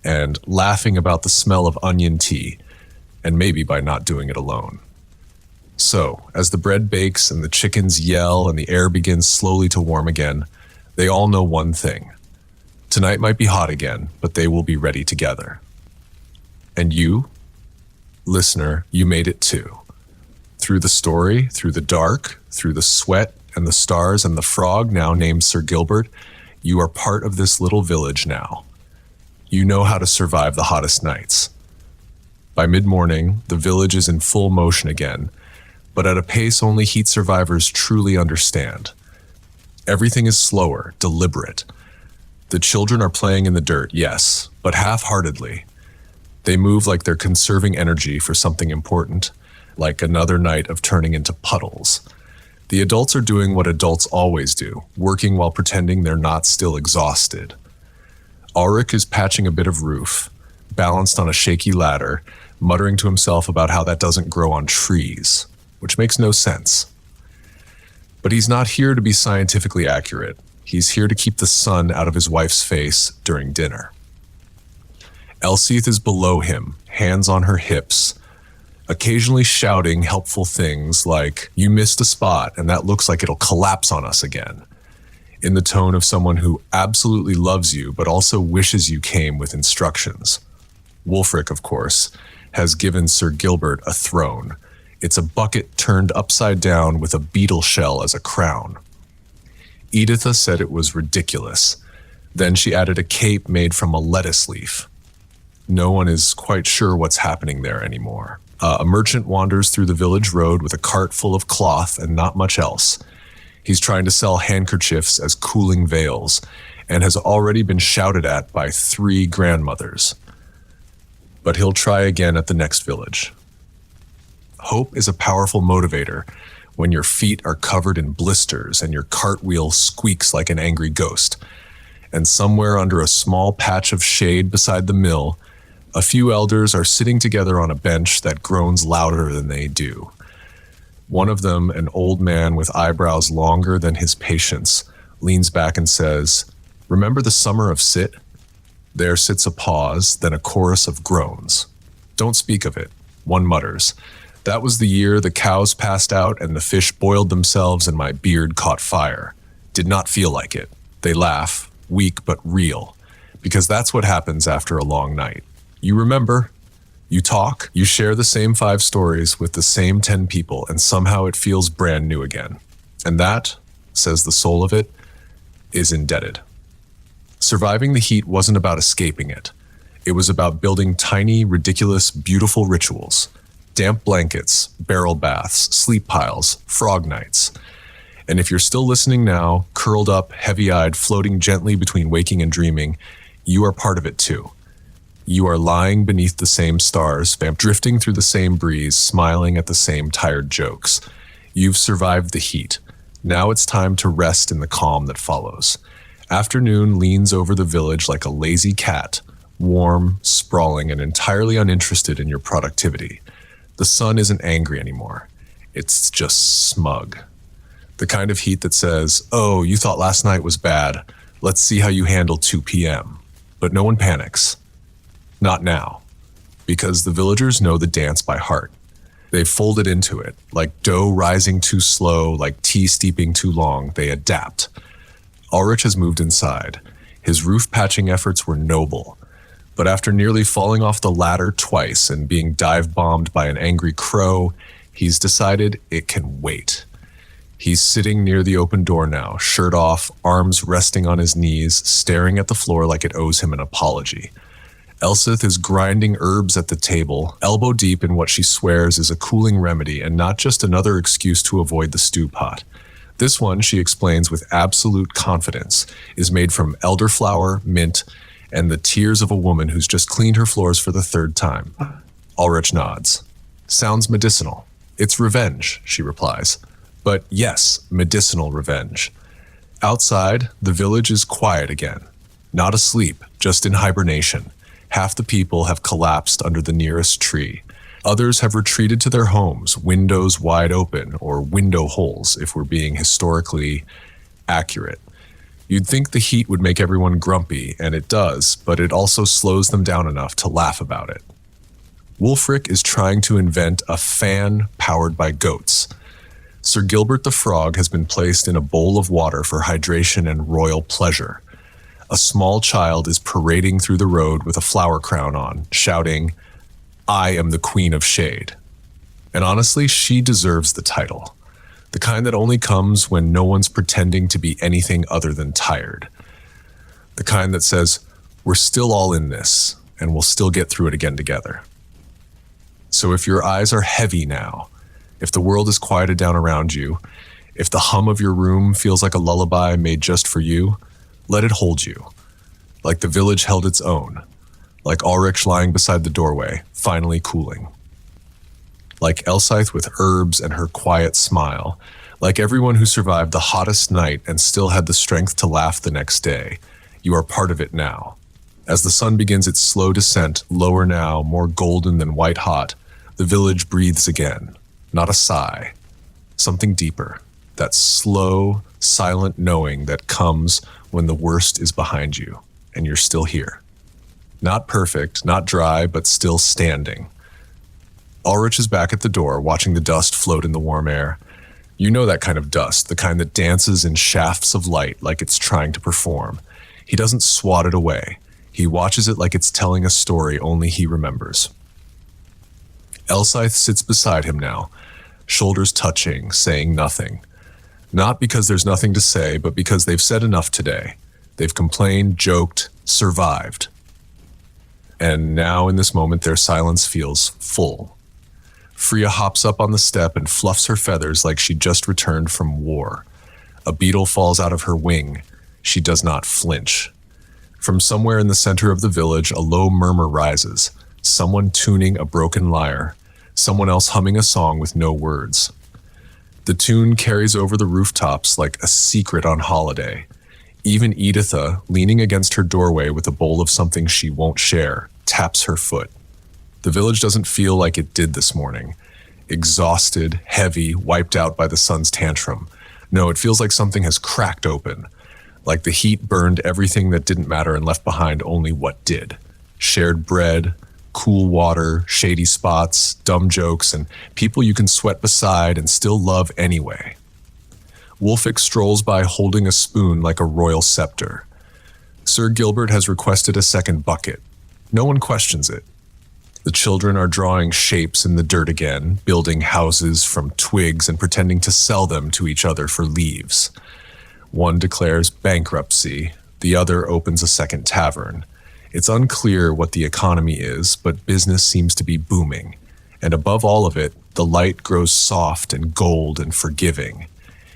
and laughing about the smell of onion tea, and maybe by not doing it alone. So, as the bread bakes and the chickens yell and the air begins slowly to warm again, they all know one thing. Tonight might be hot again, but they will be ready together. And you, listener, you made it too. Through the story, through the dark, through the sweat and the stars and the frog now named Sir Gilbert, you are part of this little village now. You know how to survive the hottest nights. By mid-morning, the village is in full motion again. but at a pace only heat survivors truly understand. Everything is slower, deliberate. The children are playing in the dirt, yes, but half-heartedly. They move like they're conserving energy for something important, like another night of turning into puddles. The adults are doing what adults always do, working while pretending they're not still exhausted. Ulrich is patching a bit of roof, balanced on a shaky ladder, muttering to himself about how that doesn't grow on trees, which makes no sense. But he's not here to be scientifically accurate. He's here to keep the sun out of his wife's face during dinner. Elsie is below him, hands on her hips, occasionally shouting helpful things like, "You missed a spot, and that looks like it'll collapse on us again," in the tone of someone who absolutely loves you but also wishes you came with instructions. Wulfric, of course, has given Sir Gilbert a throne. It's a bucket turned upside down with a beetle shell as a crown. Editha said it was ridiculous. Then she added a cape made from a lettuce leaf. No one is quite sure what's happening there anymore. A merchant wanders through the village road with a cart full of cloth and not much else. He's trying to sell handkerchiefs as cooling veils and has already been shouted at by 3 grandmothers. But he'll try again at the next village. Hope is a powerful motivator when your feet are covered in blisters and your cartwheel squeaks like an angry ghost. And somewhere under a small patch of shade beside the mill, a few elders are sitting together on a bench that groans louder than they do. One of them, an old man with eyebrows longer than his patience, leans back and says, "Remember the summer of Sit?" There sits a pause, then a chorus of groans. "Don't speak of it," one mutters. "That was the year the cows passed out and the fish boiled themselves and my beard caught fire. Did not feel like it." They laugh, weak but real, because that's what happens after a long night. You remember, you talk, you share the same 5 stories with the same 10 people, and somehow it feels brand new again. And that, says the soul of it, is indebted. Surviving the heat wasn't about escaping it. It was about building tiny, ridiculous, beautiful rituals. Damp blankets, barrel baths, sleep piles, frog nights. And if you're still listening now, curled up, heavy-eyed, floating gently between waking and dreaming, you are part of it too. You are lying beneath the same stars, drifting through the same breeze, smiling at the same tired jokes. You've survived the heat. Now it's time to rest in the calm that follows. Afternoon leans over the village like a lazy cat, warm, sprawling, and entirely uninterested in your productivity. The sun isn't angry anymore. It's just smug. The kind of heat that says, "Oh, you thought last night was bad. Let's see how you handle 2 p.m. But no one panics. Not now. Because the villagers know the dance by heart. They've folded into it. Like dough rising too slow, like tea steeping too long, they adapt. Ulrich has moved inside. His roof patching efforts were noble. But after nearly falling off the ladder twice and being dive-bombed by an angry crow, he's decided it can wait. He's sitting near the open door now, shirt off, arms resting on his knees, staring at the floor like it owes him an apology. Elsith is grinding herbs at the table, elbow deep in what she swears is a cooling remedy and not just another excuse to avoid the stew pot. This one, she explains with absolute confidence, is made from elderflower, mint, and the tears of a woman who's just cleaned her floors for the 3rd time. Ulrich nods. "Sounds medicinal. It's revenge," she replies. But yes, medicinal revenge. Outside, the village is quiet again. Not asleep, just in hibernation. Half the people have collapsed under the nearest tree. Others have retreated to their homes, windows wide open, or window holes if we're being historically accurate. You'd think the heat would make everyone grumpy, and it does, but it also slows them down enough to laugh about it. Wulfric is trying to invent a fan powered by goats. Sir Gilbert the Frog has been placed in a bowl of water for hydration and royal pleasure. A small child is parading through the road with a flower crown on, shouting, "I am the Queen of Shade." And honestly, she deserves the title. The kind that only comes when no one's pretending to be anything other than tired. The kind that says, "We're still all in this, and we'll still get through it again together." So if your eyes are heavy now, If the world is quieted down around you, if the hum of your room feels like a lullaby made just for you, let it hold you. Like the village held its own. Like Ulrich lying beside the doorway, finally cooling. Like Elsythe with herbs and her quiet smile. Like everyone who survived the hottest night and still had the strength to laugh the next day. You are part of it now. As the sun begins its slow descent, lower now, more golden than white hot, the village breathes again. Not a sigh. Something deeper. That slow, silent knowing that comes when the worst is behind you, and you're still here. Not perfect, not dry, but still standing. Ulrich is back at the door, watching the dust float in the warm air. You know that kind of dust, the kind that dances in shafts of light like it's trying to perform. He doesn't swat it away. He watches it like it's telling a story only he remembers. Elsythe sits beside him now, shoulders touching, saying nothing. Not because there's nothing to say, but because they've said enough today. They've complained, joked, survived. And now in this moment, their silence feels full. Freya hops up on the step and fluffs her feathers like she just returned from war. A beetle falls out of her wing. She does not flinch. From somewhere in the center of the village, a low murmur rises. Someone tuning a broken lyre. Someone else humming a song with no words. The tune carries over the rooftops like a secret on holiday. Even Editha, leaning against her doorway with a bowl of something she won't share, taps her foot. The village doesn't feel like it did this morning. Exhausted, heavy, wiped out by the sun's tantrum. No, it feels like something has cracked open. Like the heat burned everything that didn't matter and left behind only what did. Shared bread, cool water, shady spots, dumb jokes, and people you can sweat beside and still love anyway. Wulfik strolls by holding a spoon like a royal scepter. Sir Gilbert has requested a second bucket. No one questions it. The children are drawing shapes in the dirt again, building houses from twigs and pretending to sell them to each other for leaves. One declares bankruptcy, the other opens a second tavern. It's unclear what the economy is, but business seems to be booming. And above all of it, the light grows soft and gold and forgiving.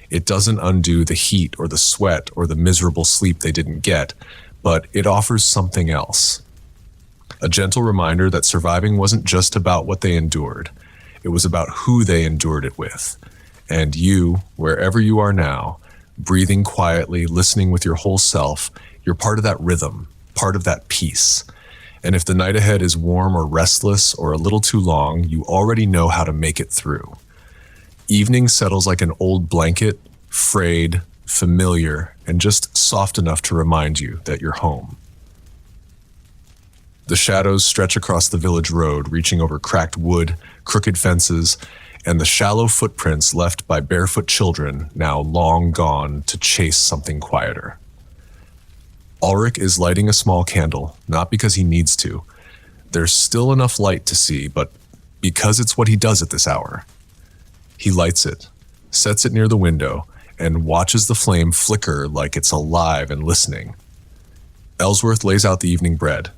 It doesn't undo the heat or the sweat or the miserable sleep they didn't get, but it offers something else. A gentle reminder that surviving wasn't just about what they endured. It was about who they endured it with. And you, wherever you are now, breathing quietly, listening with your whole self, you're part of that rhythm, part of that peace. And if the night ahead is warm or restless or a little too long, you already know how to make it through. Evening settles like an old blanket, frayed, familiar, and just soft enough to remind you that you're home. The shadows stretch across the village road, reaching over cracked wood, crooked fences, and the shallow footprints left by barefoot children now long gone to chase something quieter. Ulrich is lighting a small candle, not because he needs to. There's still enough light to see, but because it's what he does at this hour. He lights it, sets it near the window, and watches the flame flicker like it's alive and listening. Ellsworth lays out the evening bread.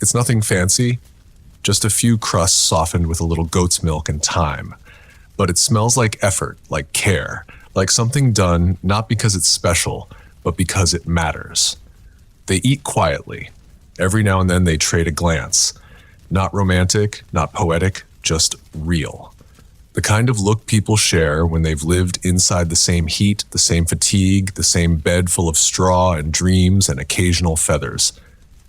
It's nothing fancy, just a few crusts softened with a little goat's milk and thyme. But it smells like effort, like care, like something done not because it's special, but because it matters. They eat quietly. Every now and then they trade a glance. Not romantic, not poetic, just real. The kind of look people share when they've lived inside the same heat, the same fatigue, the same bed full of straw and dreams and occasional feathers.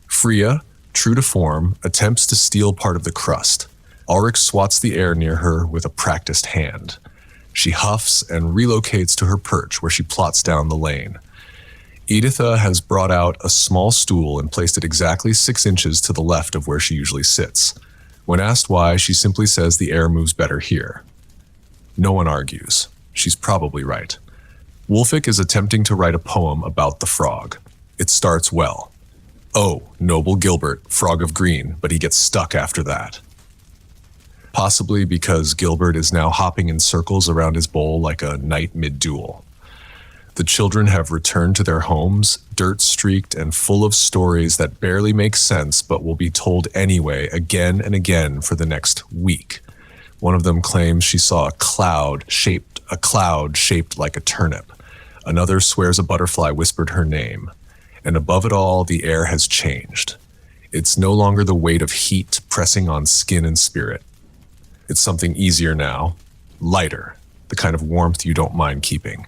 Freya, true to form, attempts to steal part of the crust. Ulrich swats the air near her with a practiced hand. She huffs and relocates to her perch where she plots down the lane. Editha has brought out a small stool and placed it exactly 6 inches to the left of where she usually sits. When asked why, she simply says the air moves better here. No one argues. She's probably right. Wulfik is attempting to write a poem about the frog. It starts well. Oh, noble Gilbert, frog of green, but he gets stuck after that. Possibly because Gilbert is now hopping in circles around his bowl like a knight mid-duel. The children have returned to their homes, dirt-streaked and full of stories that barely make sense but will be told anyway again and again for the next week. One of them claims she saw a cloud shaped like a turnip. Another swears a butterfly whispered her name. And above it all, the air has changed. It's no longer the weight of heat pressing on skin and spirit. It's something easier now, lighter, the kind of warmth you don't mind keeping.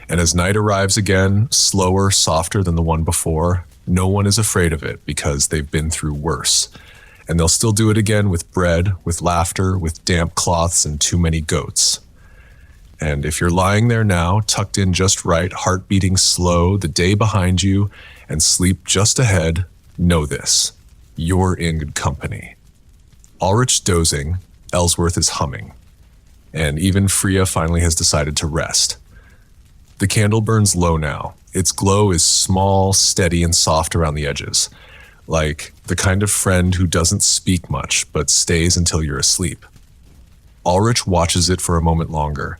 And as night arrives again, slower, softer than the one before, no one is afraid of it because they've been through worse. And they'll still do it again with bread, with laughter, with damp cloths, and too many goats. And if you're lying there now, tucked in just right, heart beating slow, the day behind you, and sleep just ahead, know this: you're in good company. Ulrich's dozing, Ellsworth is humming, and even Freya finally has decided to rest. The candle burns low now. Its glow is small, steady, and soft around the edges, like the kind of friend who doesn't speak much but stays until you're asleep. Ulrich watches it for a moment longer,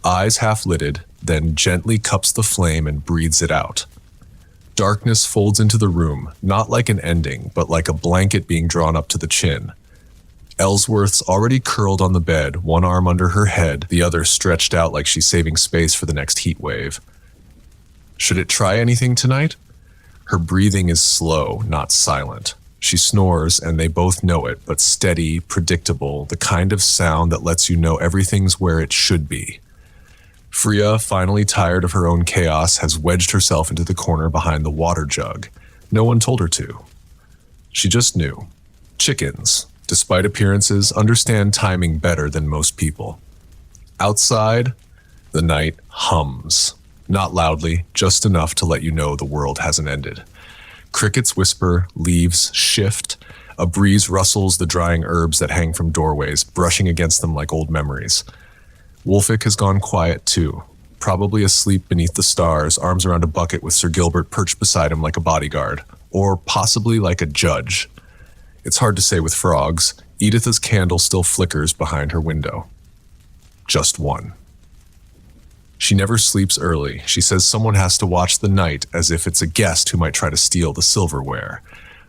eyes half-lidded, then gently cups the flame and breathes it out. Darkness folds into the room, not like an ending, but like a blanket being drawn up to the chin. Ellsworth's already curled on the bed, one arm under her head, the other stretched out like she's saving space for the next heat wave. Should it try anything tonight? Her breathing is slow, not silent. She snores, and they both know it, but steady, predictable, the kind of sound that lets you know everything's where it should be. Freya, finally tired of her own chaos, has wedged herself into the corner behind the water jug. No one told her to. She just knew. Chickens, despite appearances, understand timing better than most people. Outside, the night hums. Not loudly, just enough to let you know the world hasn't ended. Crickets whisper, leaves shift. A breeze rustles the drying herbs that hang from doorways, brushing against them like old memories. Wolfick has gone quiet too, probably asleep beneath the stars, arms around a bucket with Sir Gilbert perched beside him like a bodyguard, or possibly like a judge. It's hard to say with frogs. Editha's candle still flickers behind her window. Just one. She never sleeps early. She says someone has to watch the night as if it's a guest who might try to steal the silverware.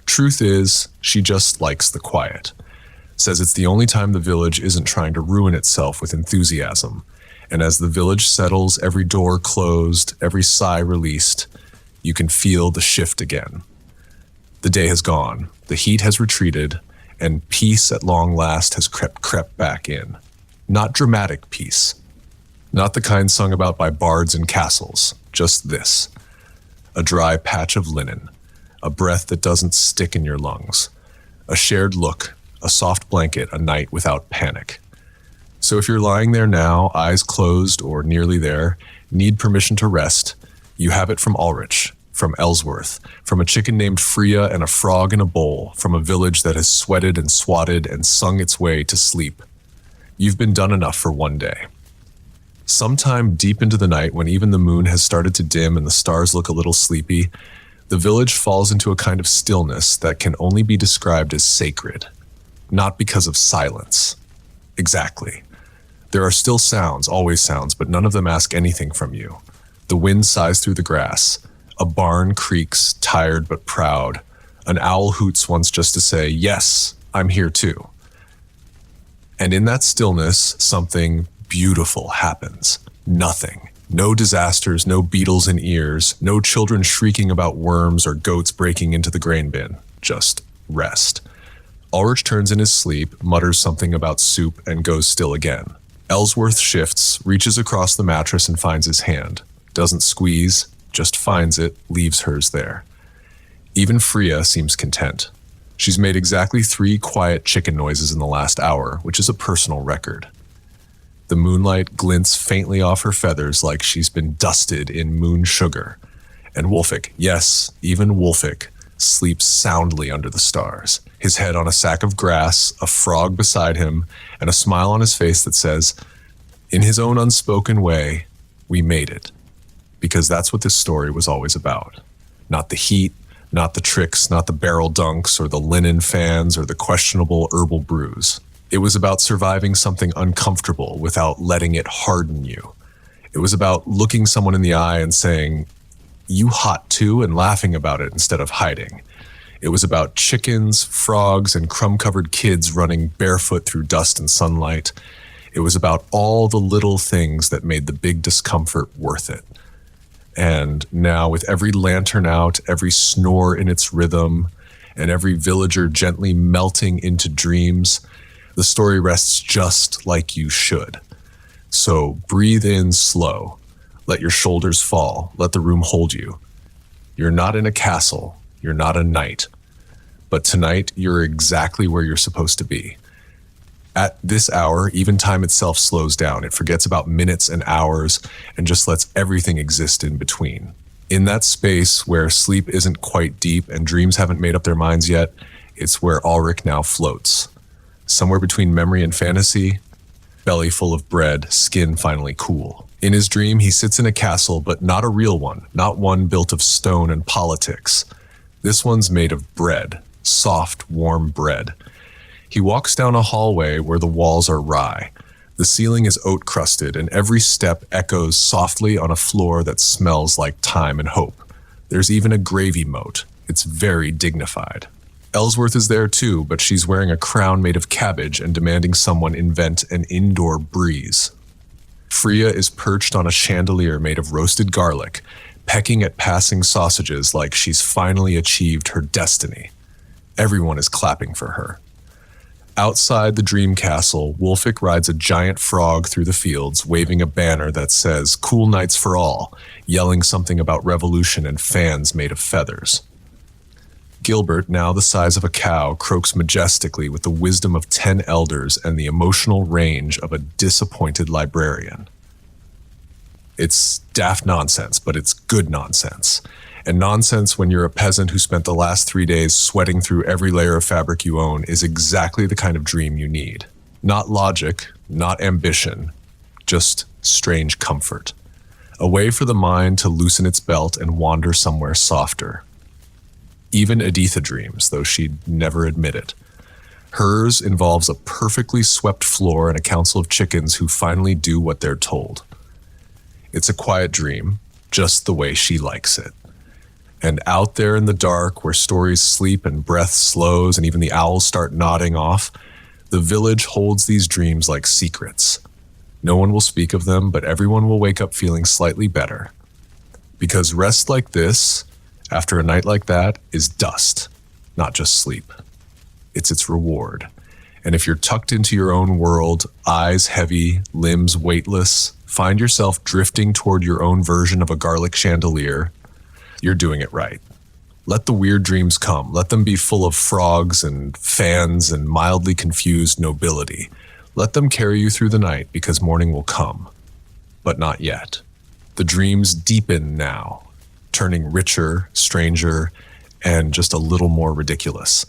Truth is, she just likes the quiet. Says it's the only time the village isn't trying to ruin itself with enthusiasm. And as the village settles, every door closed, every sigh released, you can feel the shift again. The day has gone, the heat has retreated, and peace at long last has crept back in. Not dramatic peace. Not the kind sung about by bards in castles, just this. A dry patch of linen, a breath that doesn't stick in your lungs, a shared look, a soft blanket, a night without panic. So if you're lying there now, eyes closed or nearly there, need permission to rest, you have it from Ulrich, from Ellsworth, from a chicken named Freya and a frog in a bowl, from a village that has sweated and swatted and sung its way to sleep. You've been done enough for one day. Sometime deep into the night, when even the moon has started to dim and the stars look a little sleepy, the village falls into a kind of stillness that can only be described as sacred. Not because of silence. Exactly. There are still sounds, always sounds, but none of them ask anything from you. The wind sighs through the grass. A barn creaks, tired but proud. An owl hoots once just to say, "Yes, I'm here too." And in that stillness, something beautiful happens. Nothing. No disasters, no beetles in ears, no children shrieking about worms or goats breaking into the grain bin. Just rest. Ulrich turns in his sleep, mutters something about soup, and goes still again. Ellsworth shifts, reaches across the mattress and finds his hand. Doesn't squeeze, just finds it, leaves hers there. Even Freya seems content. She's made exactly 3 quiet chicken noises in the last hour, which is a personal record. The moonlight glints faintly off her feathers like she's been dusted in moon sugar. And Wolfick, yes, even Wolfick, sleeps soundly under the stars, his head on a sack of grass, a frog beside him, and a smile on his face that says, in his own unspoken way, we made it. Because that's what this story was always about. Not the heat, not the tricks, not the barrel dunks, or the linen fans, or the questionable herbal brews. It was about surviving something uncomfortable without letting it harden you. It was about looking someone in the eye and saying, "You hot too," and laughing about it instead of hiding. It was about chickens, frogs, and crumb-covered kids running barefoot through dust and sunlight. It was about all the little things that made the big discomfort worth it. And now, with every lantern out, every snore in its rhythm, and every villager gently melting into dreams, the story rests just like you should. So breathe in slow. Let your shoulders fall. Let the room hold you. You're not in a castle. You're not a knight. But tonight, you're exactly where you're supposed to be. At this hour, even time itself slows down. It forgets about minutes and hours and just lets everything exist in between. In that space where sleep isn't quite deep and dreams haven't made up their minds yet, it's where Ulrich now floats. Somewhere between memory and fantasy, belly full of bread, skin finally cool. In his dream, he sits in a castle, but not a real one, not one built of stone and politics. This one's made of bread, soft, warm bread. He walks down a hallway where the walls are rye. The ceiling is oat-crusted, and every step echoes softly on a floor that smells like time and hope. There's even a gravy moat. It's very dignified. Ellsworth is there too, but she's wearing a crown made of cabbage and demanding someone invent an indoor breeze. Freya is perched on a chandelier made of roasted garlic, pecking at passing sausages like she's finally achieved her destiny. Everyone is clapping for her. Outside the dream castle, Wulfik rides a giant frog through the fields, waving a banner that says, "Cool nights for all," yelling something about revolution and fans made of feathers. Gilbert, now the size of a cow, croaks majestically with the wisdom of 10 elders and the emotional range of a disappointed librarian. It's daft nonsense, but it's good nonsense. And nonsense when you're a peasant who spent the last 3 days sweating through every layer of fabric you own is exactly the kind of dream you need. Not logic, not ambition, just strange comfort. A way for the mind to loosen its belt and wander somewhere softer. Even Editha dreams, though she'd never admit it. Hers involves a perfectly swept floor and a council of chickens who finally do what they're told. It's a quiet dream, just the way she likes it. And out there in the dark, where stories sleep and breath slows and even the owls start nodding off, the village holds these dreams like secrets. No one will speak of them, but everyone will wake up feeling slightly better. Because rest like this, after a night like that, is dust, not just sleep. It's its reward. And if you're tucked into your own world, eyes heavy, limbs weightless, find yourself drifting toward your own version of a garlic chandelier, you're doing it right. Let the weird dreams come. Let them be full of frogs and fans and mildly confused nobility. Let them carry you through the night because morning will come. But not yet. The dreams deepen now, turning richer, stranger, and just a little more ridiculous.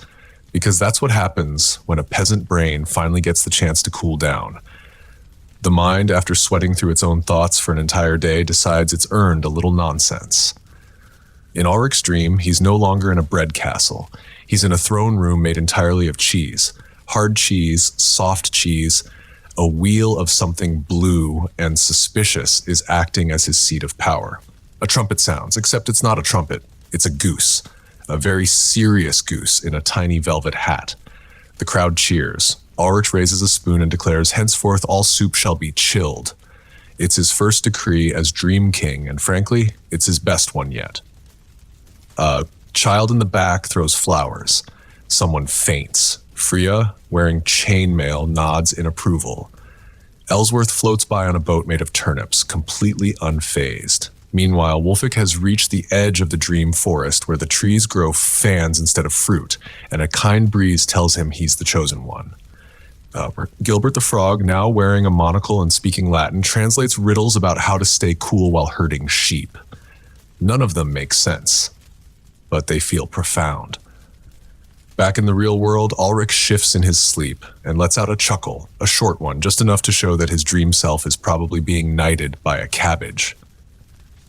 Because that's what happens when a peasant brain finally gets the chance to cool down. The mind, after sweating through its own thoughts for an entire day, decides it's earned a little nonsense. In Ulrich's dream, he's no longer in a bread castle. He's in a throne room made entirely of cheese. Hard cheese, soft cheese, a wheel of something blue and suspicious is acting as his seat of power. A trumpet sounds, except it's not a trumpet. It's a goose. A very serious goose in a tiny velvet hat. The crowd cheers. Ulrich raises a spoon and declares, "Henceforth all soup shall be chilled." It's his first decree as Dream King, and frankly, it's his best one yet. A child in the back throws flowers. Someone faints. Freya, wearing chainmail, nods in approval. Ellsworth floats by on a boat made of turnips, completely unfazed. Meanwhile, Wulfik has reached the edge of the dream forest where the trees grow fans instead of fruit, and a kind breeze tells him he's the chosen one. Gilbert the Frog, now wearing a monocle and speaking Latin, translates riddles about how to stay cool while herding sheep. None of them make sense, but they feel profound. Back in the real world, Ulrich shifts in his sleep and lets out a chuckle, a short one, just enough to show that his dream self is probably being knighted by a cabbage.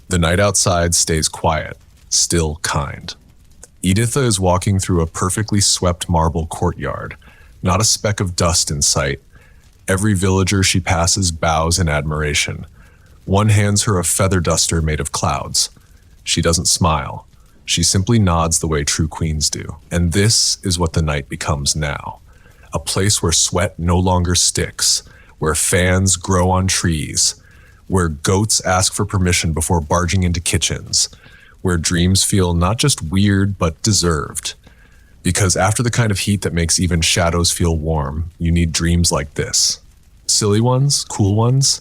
The night outside stays quiet, still kind. Editha is walking through a perfectly swept marble courtyard, not a speck of dust in sight. Every villager she passes bows in admiration. One hands her a feather duster made of clouds. She doesn't smile. She simply nods the way true queens do. And this is what the night becomes now. A place where sweat no longer sticks, where fans grow on trees, where goats ask for permission before barging into kitchens, where dreams feel not just weird but deserved. Because after the kind of heat that makes even shadows feel warm, you need dreams like this. Silly ones, cool ones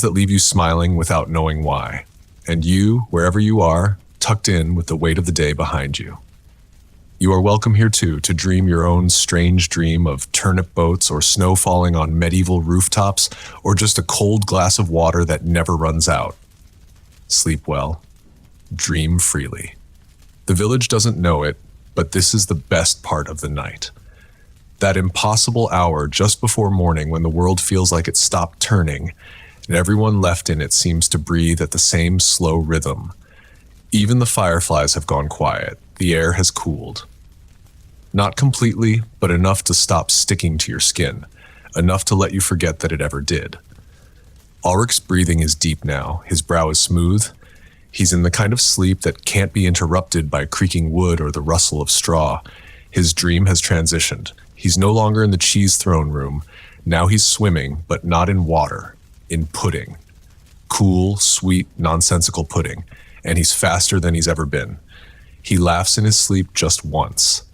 that leave you smiling without knowing why. And you, wherever you are, tucked in with the weight of the day behind you. You are welcome here too, to dream your own strange dream of turnip boats or snow falling on medieval rooftops or just a cold glass of water that never runs out. Sleep well. Dream freely. The village doesn't know it, but this is the best part of the night. That impossible hour just before morning when the world feels like it stopped turning and everyone left in it seems to breathe at the same slow rhythm. Even the fireflies have gone quiet. The air has cooled. Not completely, but enough to stop sticking to your skin, enough to let you forget that it ever did. Ulrich's breathing is deep now. His brow is smooth. He's in the kind of sleep that can't be interrupted by creaking wood or the rustle of straw. His dream has transitioned. He's no longer in the cheese throne room. Now he's swimming, but not in water, in pudding. Cool, sweet, nonsensical pudding. And he's faster than he's ever been. He laughs in his sleep just once.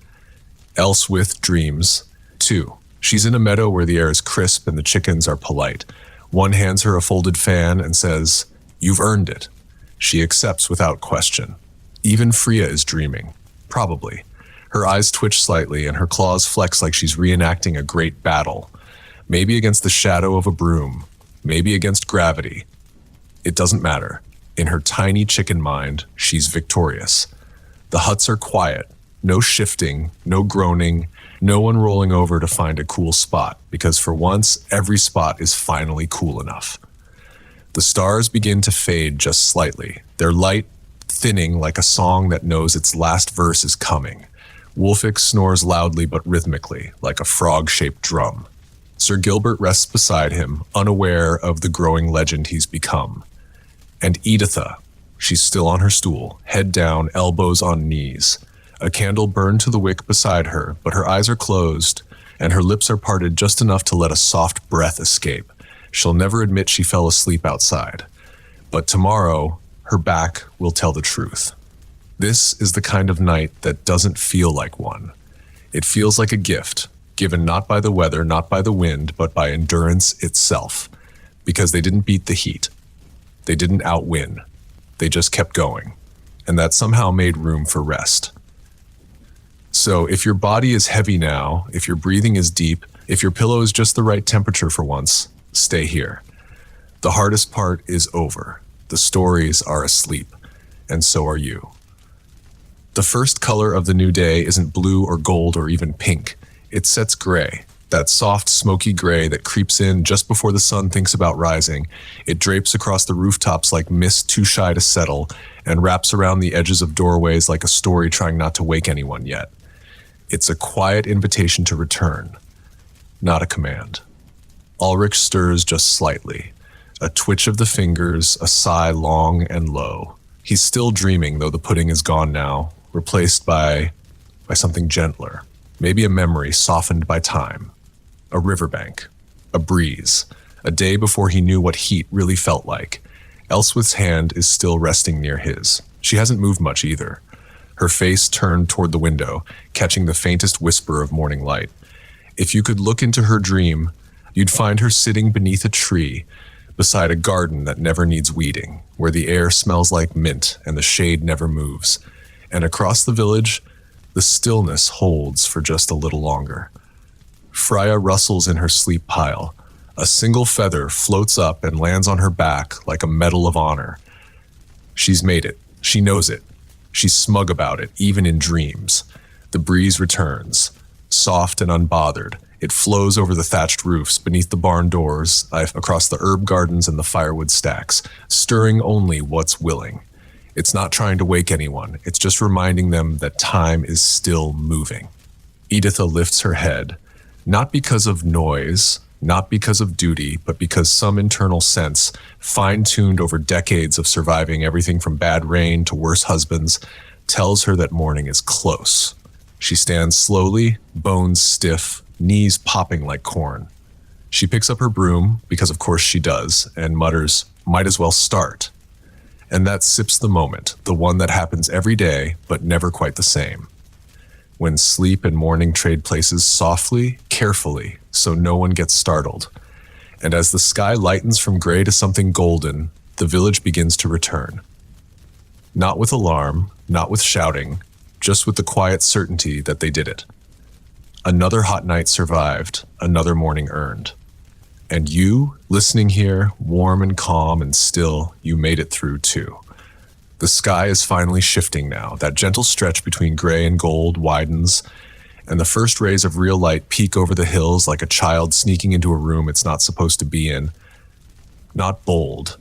Elswith dreams, too. She's in a meadow where the air is crisp and the chickens are polite. One hands her a folded fan and says, "You've earned it." She accepts without question. Even Freya is dreaming. Probably. Her eyes twitch slightly and her claws flex like she's reenacting a great battle. Maybe against the shadow of a broom. Maybe against gravity. It doesn't matter. In her tiny chicken mind, she's victorious. The huts are quiet. No shifting, no groaning, no one rolling over to find a cool spot, because for once, every spot is finally cool enough. The stars begin to fade just slightly, their light thinning like a song that knows its last verse is coming. Wulfik snores loudly but rhythmically, like a frog-shaped drum. Sir Gilbert rests beside him, unaware of the growing legend he's become. And Editha, she's still on her stool, head down, elbows on knees. A candle burned to the wick beside her, but her eyes are closed, and her lips are parted just enough to let a soft breath escape. She'll never admit she fell asleep outside. But tomorrow, her back will tell the truth. This is the kind of night that doesn't feel like one. It feels like a gift, given not by the weather, not by the wind, but by endurance itself. Because they didn't beat the heat. They didn't outwin. They just kept going. And that somehow made room for rest. So if your body is heavy now, if your breathing is deep, if your pillow is just the right temperature for once, stay here. The hardest part is over. The stories are asleep, and so are you. The first color of the new day isn't blue or gold or even pink. It sets gray, that soft, smoky gray that creeps in just before the sun thinks about rising. It drapes across the rooftops like mist too shy to settle, and wraps around the edges of doorways like a story trying not to wake anyone yet. It's a quiet invitation to return, not a command. Ulrich stirs just slightly. A twitch of the fingers, a sigh long and low. He's still dreaming, though the pudding is gone now, replaced by something gentler. Maybe a memory softened by time. A riverbank. A breeze. A day before he knew what heat really felt like. Elswith's hand is still resting near his. She hasn't moved much either. Her face turned toward the window, catching the faintest whisper of morning light. If you could look into her dream, you'd find her sitting beneath a tree, beside a garden that never needs weeding, where the air smells like mint and the shade never moves. And across the village, the stillness holds for just a little longer. Freya rustles in her sleep pile. A single feather floats up and lands on her back like a medal of honor. She's made it. She knows it. She's smug about it, even in dreams. The breeze returns, soft and unbothered. It flows over the thatched roofs, beneath the barn doors, across the herb gardens and the firewood stacks, stirring only what's willing. It's not trying to wake anyone. It's just reminding them that time is still moving. Editha lifts her head, not because of noise, not because of duty, but because some internal sense, fine-tuned over decades of surviving everything from bad rain to worse husbands, tells her that morning is close. She stands slowly, bones stiff, knees popping like corn. She picks up her broom, because of course she does, and mutters, "Might as well start." And that sips the moment, the one that happens every day, but never quite the same. When sleep and morning trade places softly, carefully, so no one gets startled. And as the sky lightens from gray to something golden, the village begins to return. Not with alarm, not with shouting, just with the quiet certainty that they did it. Another hot night survived, another morning earned. And you, listening here, warm and calm and still, you made it through too. The sky is finally shifting now. That gentle stretch between gray and gold widens, and the first rays of real light peek over the hills like a child sneaking into a room it's not supposed to be in. Not bold,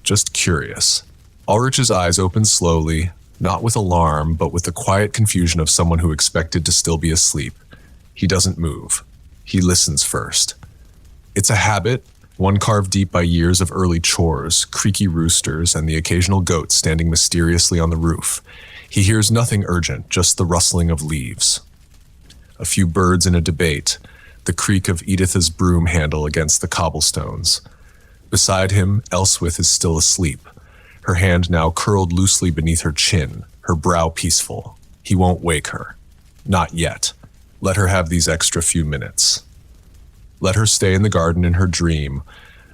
just curious. Ulrich's eyes open slowly, not with alarm, but with the quiet confusion of someone who expected to still be asleep. He doesn't move. He listens first. It's a habit, one carved deep by years of early chores, creaky roosters, and the occasional goat standing mysteriously on the roof. He hears nothing urgent, just the rustling of leaves. A few birds in a debate, the creak of Edith's broom handle against the cobblestones. Beside him, Elswith is still asleep, her hand now curled loosely beneath her chin, her brow peaceful. He won't wake her. Not yet. Let her have these extra few minutes. Let her stay in the garden in her dream,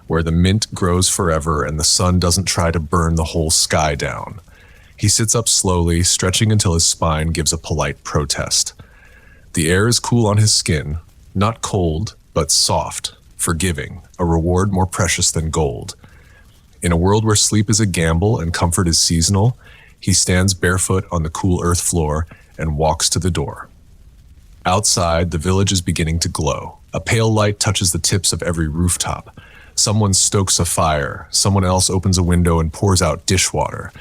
where the mint grows forever and the sun doesn't try to burn the whole sky down. He sits up slowly, stretching until his spine gives a polite protest. The air is cool on his skin, not cold, but soft, forgiving, a reward more precious than gold. In a world where sleep is a gamble and comfort is seasonal, he stands barefoot on the cool earth floor and walks to the door. Outside, the village is beginning to glow. A pale light touches the tips of every rooftop. Someone stokes a fire, someone else opens a window and pours out dishwater.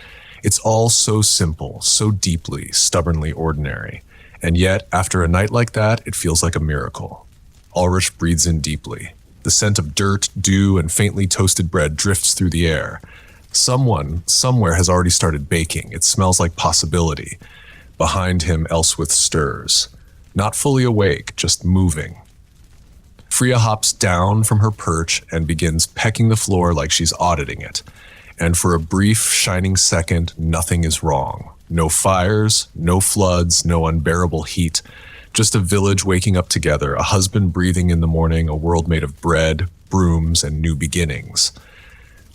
It's all so simple, so deeply, stubbornly ordinary. And yet, after a night like that, it feels like a miracle. Ulrich breathes in deeply. The scent of dirt, dew, and faintly toasted bread drifts through the air. Someone, somewhere has already started baking. It smells like possibility. Behind him, Elswith stirs. Not fully awake, just moving. Freya hops down from her perch and begins pecking the floor like she's auditing it. And for a brief, shining second, nothing is wrong. No fires, no floods, no unbearable heat. Just a village waking up together, a husband breathing in the morning, a world made of bread, brooms, and new beginnings.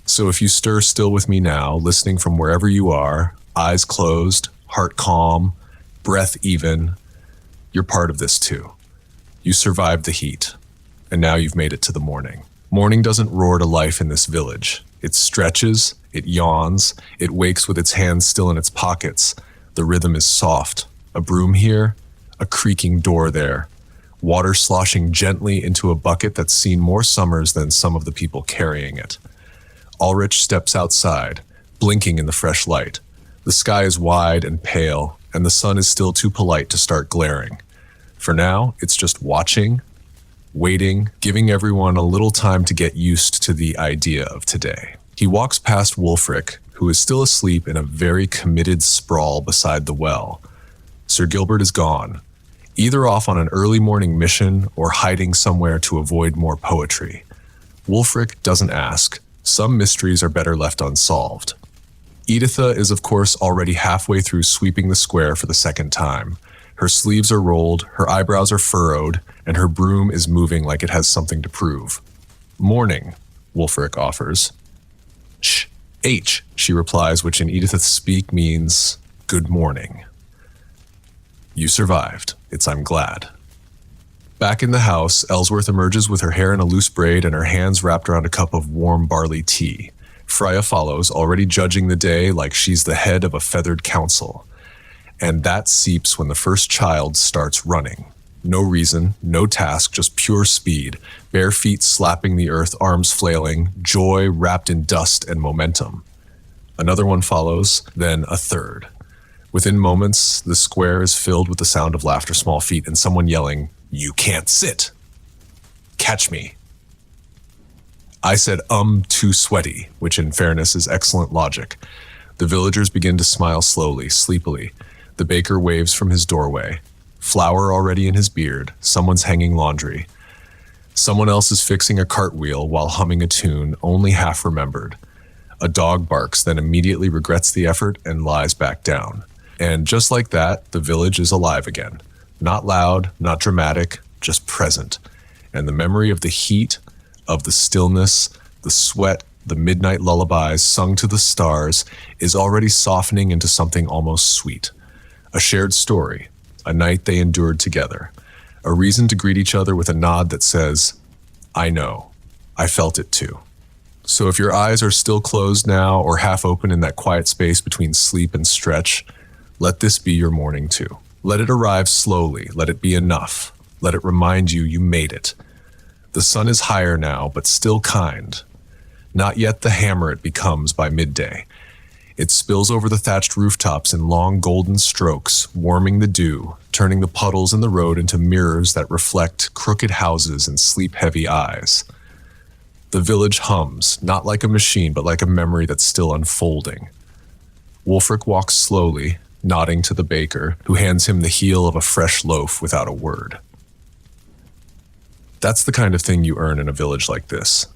So if you stir still with me now, listening from wherever you are, eyes closed, heart calm, breath even, you're part of this too. You survived the heat, and now you've made it to the morning. Morning doesn't roar to life in this village. It stretches, it yawns, it wakes with its hands still in its pockets. The rhythm is soft. A broom here, a creaking door there. Water sloshing gently into a bucket that's seen more summers than some of the people carrying it. Ulrich steps outside, blinking in the fresh light. The sky is wide and pale, and the sun is still too polite to start glaring. For now, it's just watching, waiting, giving everyone a little time to get used to the idea of today. He walks past Wulfric, who is still asleep in a very committed sprawl beside the well. Sir Gilbert is gone, either off on an early morning mission or hiding somewhere to avoid more poetry. Wulfric doesn't ask. Some mysteries are better left unsolved. Editha is, of course, already halfway through sweeping the square for the second time. Her sleeves are rolled, her eyebrows are furrowed, and her broom is moving like it has something to prove. "Morning," Wulfric offers. "Shh, H," she replies, which in Edith's speak means good morning. You survived. I'm glad. Back in the house, Ellsworth emerges with her hair in a loose braid and her hands wrapped around a cup of warm barley tea. Freya follows, already judging the day like she's the head of a feathered council. And that seeps when the first child starts running. No reason, no task, just pure speed, bare feet slapping the earth, arms flailing, joy wrapped in dust and momentum. Another one follows, then a third. Within moments, the square is filled with the sound of laughter, small feet, and someone yelling, "You can't sit! Catch me!" I said, too sweaty, which in fairness is excellent logic. The villagers begin to smile slowly, sleepily. The baker waves from his doorway. Flour already in his beard. Someone's hanging laundry. Someone else is fixing a cartwheel while humming a tune only half remembered. A dog barks, then immediately regrets the effort and lies back down. And just like that, the village is alive again. Not loud, not dramatic, just present. And the memory of the heat, of the stillness, the sweat, the midnight lullabies sung to the stars is already softening into something almost sweet. A shared story, a night they endured together, a reason to greet each other with a nod that says, I know, I felt it too. So if your eyes are still closed now or half open in that quiet space between sleep and stretch, let this be your morning too. Let it arrive slowly, let it be enough. Let it remind you you made it. The sun is higher now, but still kind. Not yet the hammer it becomes by midday. It spills over the thatched rooftops in long golden strokes, warming the dew, turning the puddles in the road into mirrors that reflect crooked houses and sleep-heavy eyes. The village hums, not like a machine, but like a memory that's still unfolding. Wulfric walks slowly, nodding to the baker, who hands him the heel of a fresh loaf without a word. That's the kind of thing you earn in a village like this.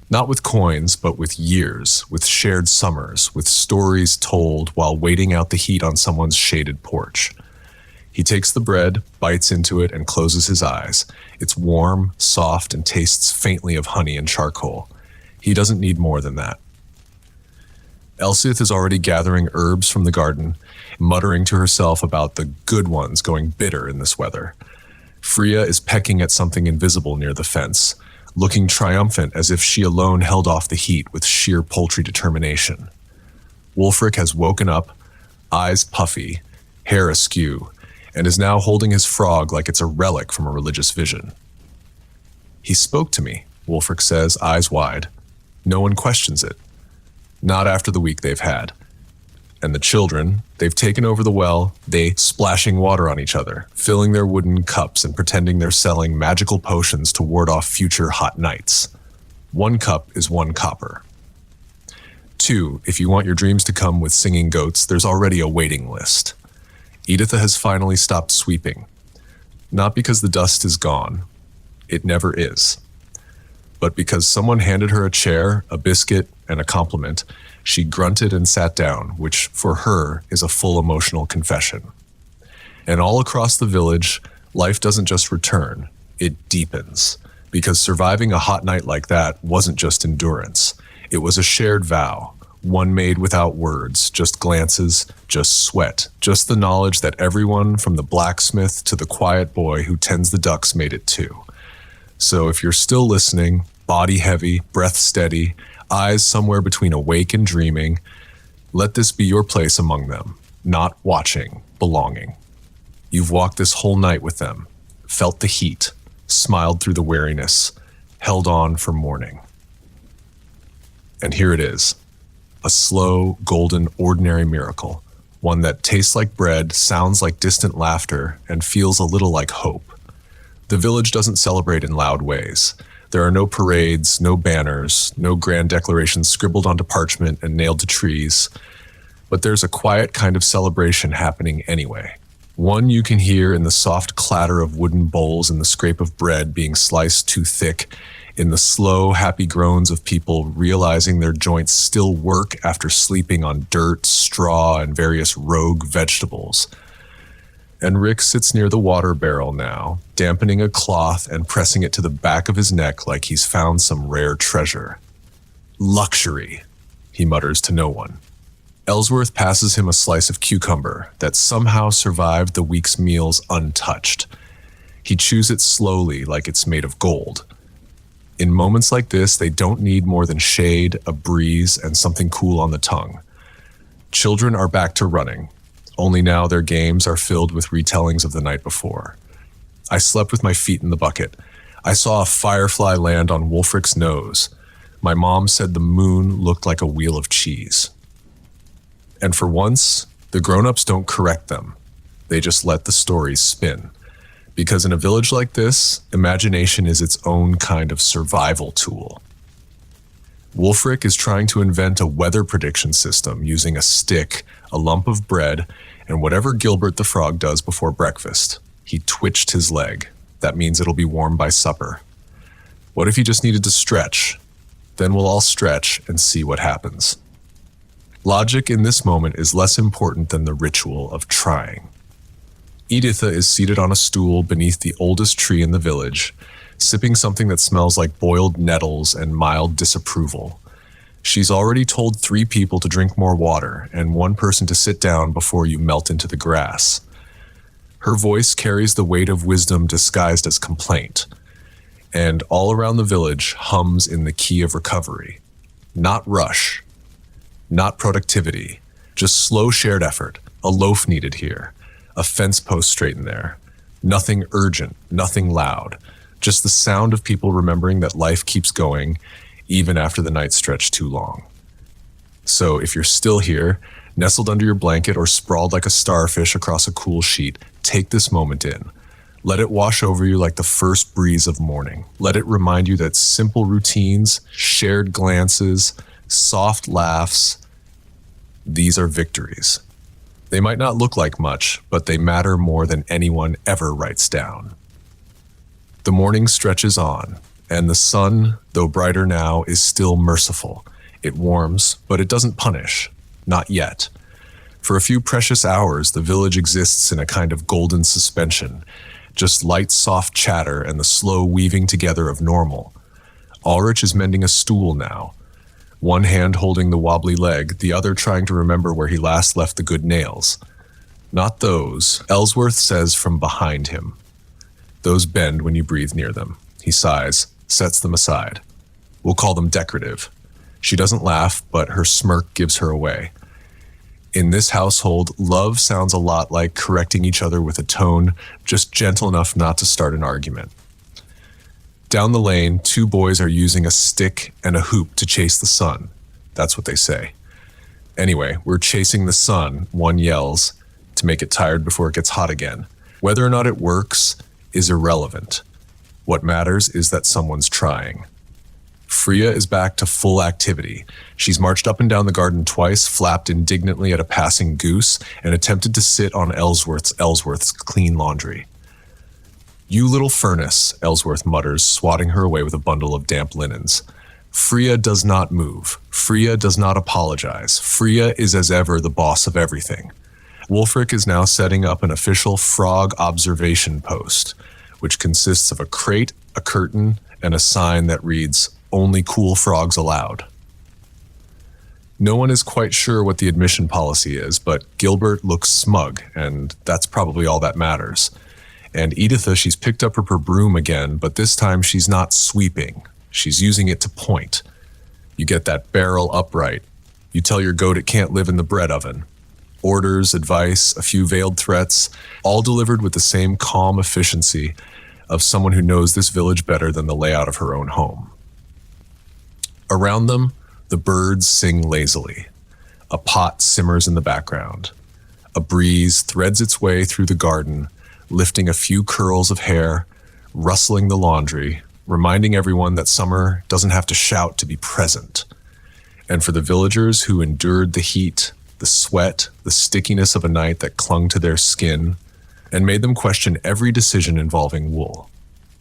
Not with coins, but with years, with shared summers, with stories told while waiting out the heat on someone's shaded porch. He takes the bread, bites into it, and closes his eyes. It's warm, soft, and tastes faintly of honey and charcoal. He doesn't need more than that. Elsith is already gathering herbs from the garden, muttering to herself about the good ones going bitter in this weather. Freya is pecking at something invisible near the fence, looking triumphant as if she alone held off the heat with sheer poultry determination. Wulfric has woken up, eyes puffy, hair askew, and is now holding his frog like it's a relic from a religious vision. He spoke to me, Wulfric says, eyes wide. No one questions it. Not after the week they've had. And the children, they've taken over the well, they splashing water on each other, filling their wooden cups and pretending they're selling magical potions to ward off future hot nights. 1 cup is 1 copper. 2, if you want your dreams to come with singing goats, there's already a waiting list. Editha has finally stopped sweeping. Not because the dust is gone. It never is. But because someone handed her a chair, a biscuit, and a compliment, she grunted and sat down, which for her is a full emotional confession. And all across the village, life doesn't just return, it deepens. Because surviving a hot night like that wasn't just endurance. It was a shared vow, one made without words, just glances, just sweat, just the knowledge that everyone from the blacksmith to the quiet boy who tends the ducks made it too. So if you're still listening, body heavy, breath steady, eyes somewhere between awake and dreaming, let this be your place among them, not watching, belonging. You've walked this whole night with them, felt the heat, smiled through the weariness, held on for morning. And here it is, a slow, golden, ordinary miracle, one that tastes like bread, sounds like distant laughter, and feels a little like hope. The village doesn't celebrate in loud ways. There are no parades, no banners, no grand declarations scribbled onto parchment and nailed to trees. But there's a quiet kind of celebration happening anyway. One you can hear in the soft clatter of wooden bowls and the scrape of bread being sliced too thick, in the slow, happy groans of people realizing their joints still work after sleeping on dirt, straw, and various rogue vegetables. And Rick sits near the water barrel now, dampening a cloth and pressing it to the back of his neck like he's found some rare treasure. Luxury, he mutters to no one. Ellsworth passes him a slice of cucumber that somehow survived the week's meals untouched. He chews it slowly like it's made of gold. In moments like this, they don't need more than shade, a breeze, and something cool on the tongue. Children are back to running. Only now their games are filled with retellings of the night before. I slept with my feet in the bucket. I saw a firefly land on Wulfric's nose. My mom said the moon looked like a wheel of cheese. And for once, the grown-ups don't correct them. They just let the stories spin. Because in a village like this, imagination is its own kind of survival tool. Wulfric is trying to invent a weather prediction system using a stick, a lump of bread, And whatever Gilbert the Frog does before breakfast, he twitched his leg. That means it'll be warm by supper. What if he just needed to stretch? Then we'll all stretch and see what happens. Logic in this moment is less important than the ritual of trying. Editha is seated on a stool beneath the oldest tree in the village, sipping something that smells like boiled nettles and mild disapproval. She's already told 3 people to drink more water and 1 person to sit down before you melt into the grass. Her voice carries the weight of wisdom disguised as complaint, and all around the village hums in the key of recovery. Not rush, not productivity, just slow shared effort, a loaf needed here, a fence post straightened there. Nothing urgent, nothing loud, just the sound of people remembering that life keeps going even after the night stretched too long. So if you're still here, nestled under your blanket or sprawled like a starfish across a cool sheet, take this moment in. Let it wash over you like the first breeze of morning. Let it remind you that simple routines, shared glances, soft laughs, these are victories. They might not look like much, but they matter more than anyone ever writes down. The morning stretches on, and the sun, though brighter now, is still merciful. It warms, but it doesn't punish. Not yet. For a few precious hours, the village exists in a kind of golden suspension, just light, soft chatter and the slow weaving together of normal. Ulrich is mending a stool now, one hand holding the wobbly leg, the other trying to remember where he last left the good nails. Not those, Ellsworth says from behind him. Those bend when you breathe near them. He sighs, sets them aside. We'll call them decorative. She doesn't laugh, but her smirk gives her away. In this household, love sounds a lot like correcting each other with a tone just gentle enough not to start an argument. Down the lane, 2 boys are using a stick and a hoop to chase the sun. That's what they say. Anyway, we're chasing the sun, one yells, to make it tired before it gets hot again. Whether or not it works is irrelevant. What matters is that someone's trying. Freya is back to full activity. She's marched up and down the garden twice, flapped indignantly at a passing goose, and attempted to sit on Ellsworth's clean laundry. You little furnace, Ellsworth mutters, swatting her away with a bundle of damp linens. Freya does not move. Freya does not apologize. Freya is as ever the boss of everything. Wulfric is now setting up an official frog observation post, which consists of a crate, a curtain, and a sign that reads, "Only cool frogs allowed." No one is quite sure what the admission policy is, but Gilbert looks smug, and that's probably all that matters. And Editha, she's picked up her broom again, but this time she's not sweeping. She's using it to point. You get that barrel upright. You tell your goat it can't live in the bread oven. Orders, advice, a few veiled threats, all delivered with the same calm efficiency of someone who knows this village better than the layout of her own home. Around them, the birds sing lazily. A pot simmers in the background. A breeze threads its way through the garden, lifting a few curls of hair, rustling the laundry, reminding everyone that summer doesn't have to shout to be present. And for the villagers who endured the heat, the sweat, the stickiness of a night that clung to their skin, and made them question every decision involving wool,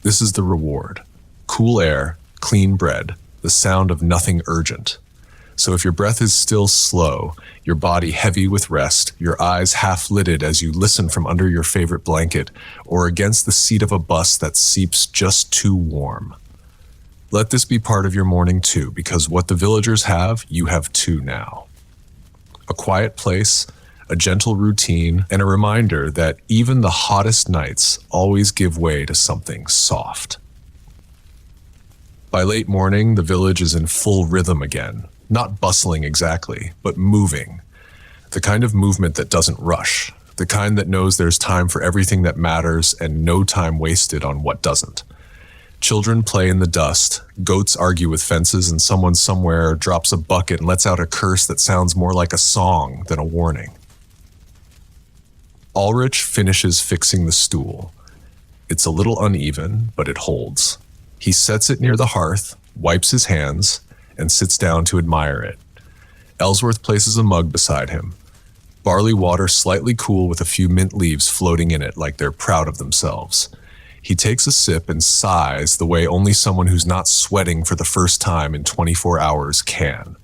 this is the reward. Cool air, clean bread, the sound of nothing urgent. So if your breath is still slow, your body heavy with rest, your eyes half-lidded as you listen from under your favorite blanket or against the seat of a bus that seeps just too warm, let this be part of your morning too, because what the villagers have, you have too now. A quiet place, a gentle routine, and a reminder that even the hottest nights always give way to something soft. By late morning, the village is in full rhythm again. Not bustling exactly, but moving. The kind of movement that doesn't rush. The kind that knows there's time for everything that matters and no time wasted on what doesn't. Children play in the dust, goats argue with fences, and someone somewhere drops a bucket and lets out a curse that sounds more like a song than a warning. Ulrich finishes fixing the stool. It's a little uneven, but it holds. He sets it near the hearth, wipes his hands, and sits down to admire it. Ellsworth places a mug beside him. barley water slightly cool with a few mint leaves floating in it like they're proud of themselves. He takes a sip and sighs the way only someone who's not sweating for the first time in 24 hours can.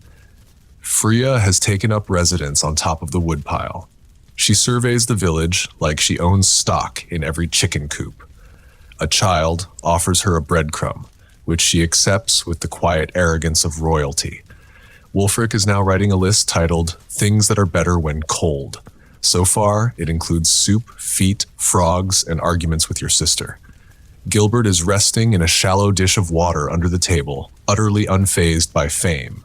Freya has taken up residence on top of the woodpile. She surveys the village like she owns stock in every chicken coop. A child offers her a breadcrumb, which she accepts with the quiet arrogance of royalty. Wulfric is now writing a list titled Things That Are Better When Cold. So far, it includes soup, feet, frogs, and arguments with your sister. Gilbert is resting in a shallow dish of water under the table, utterly unfazed by fame.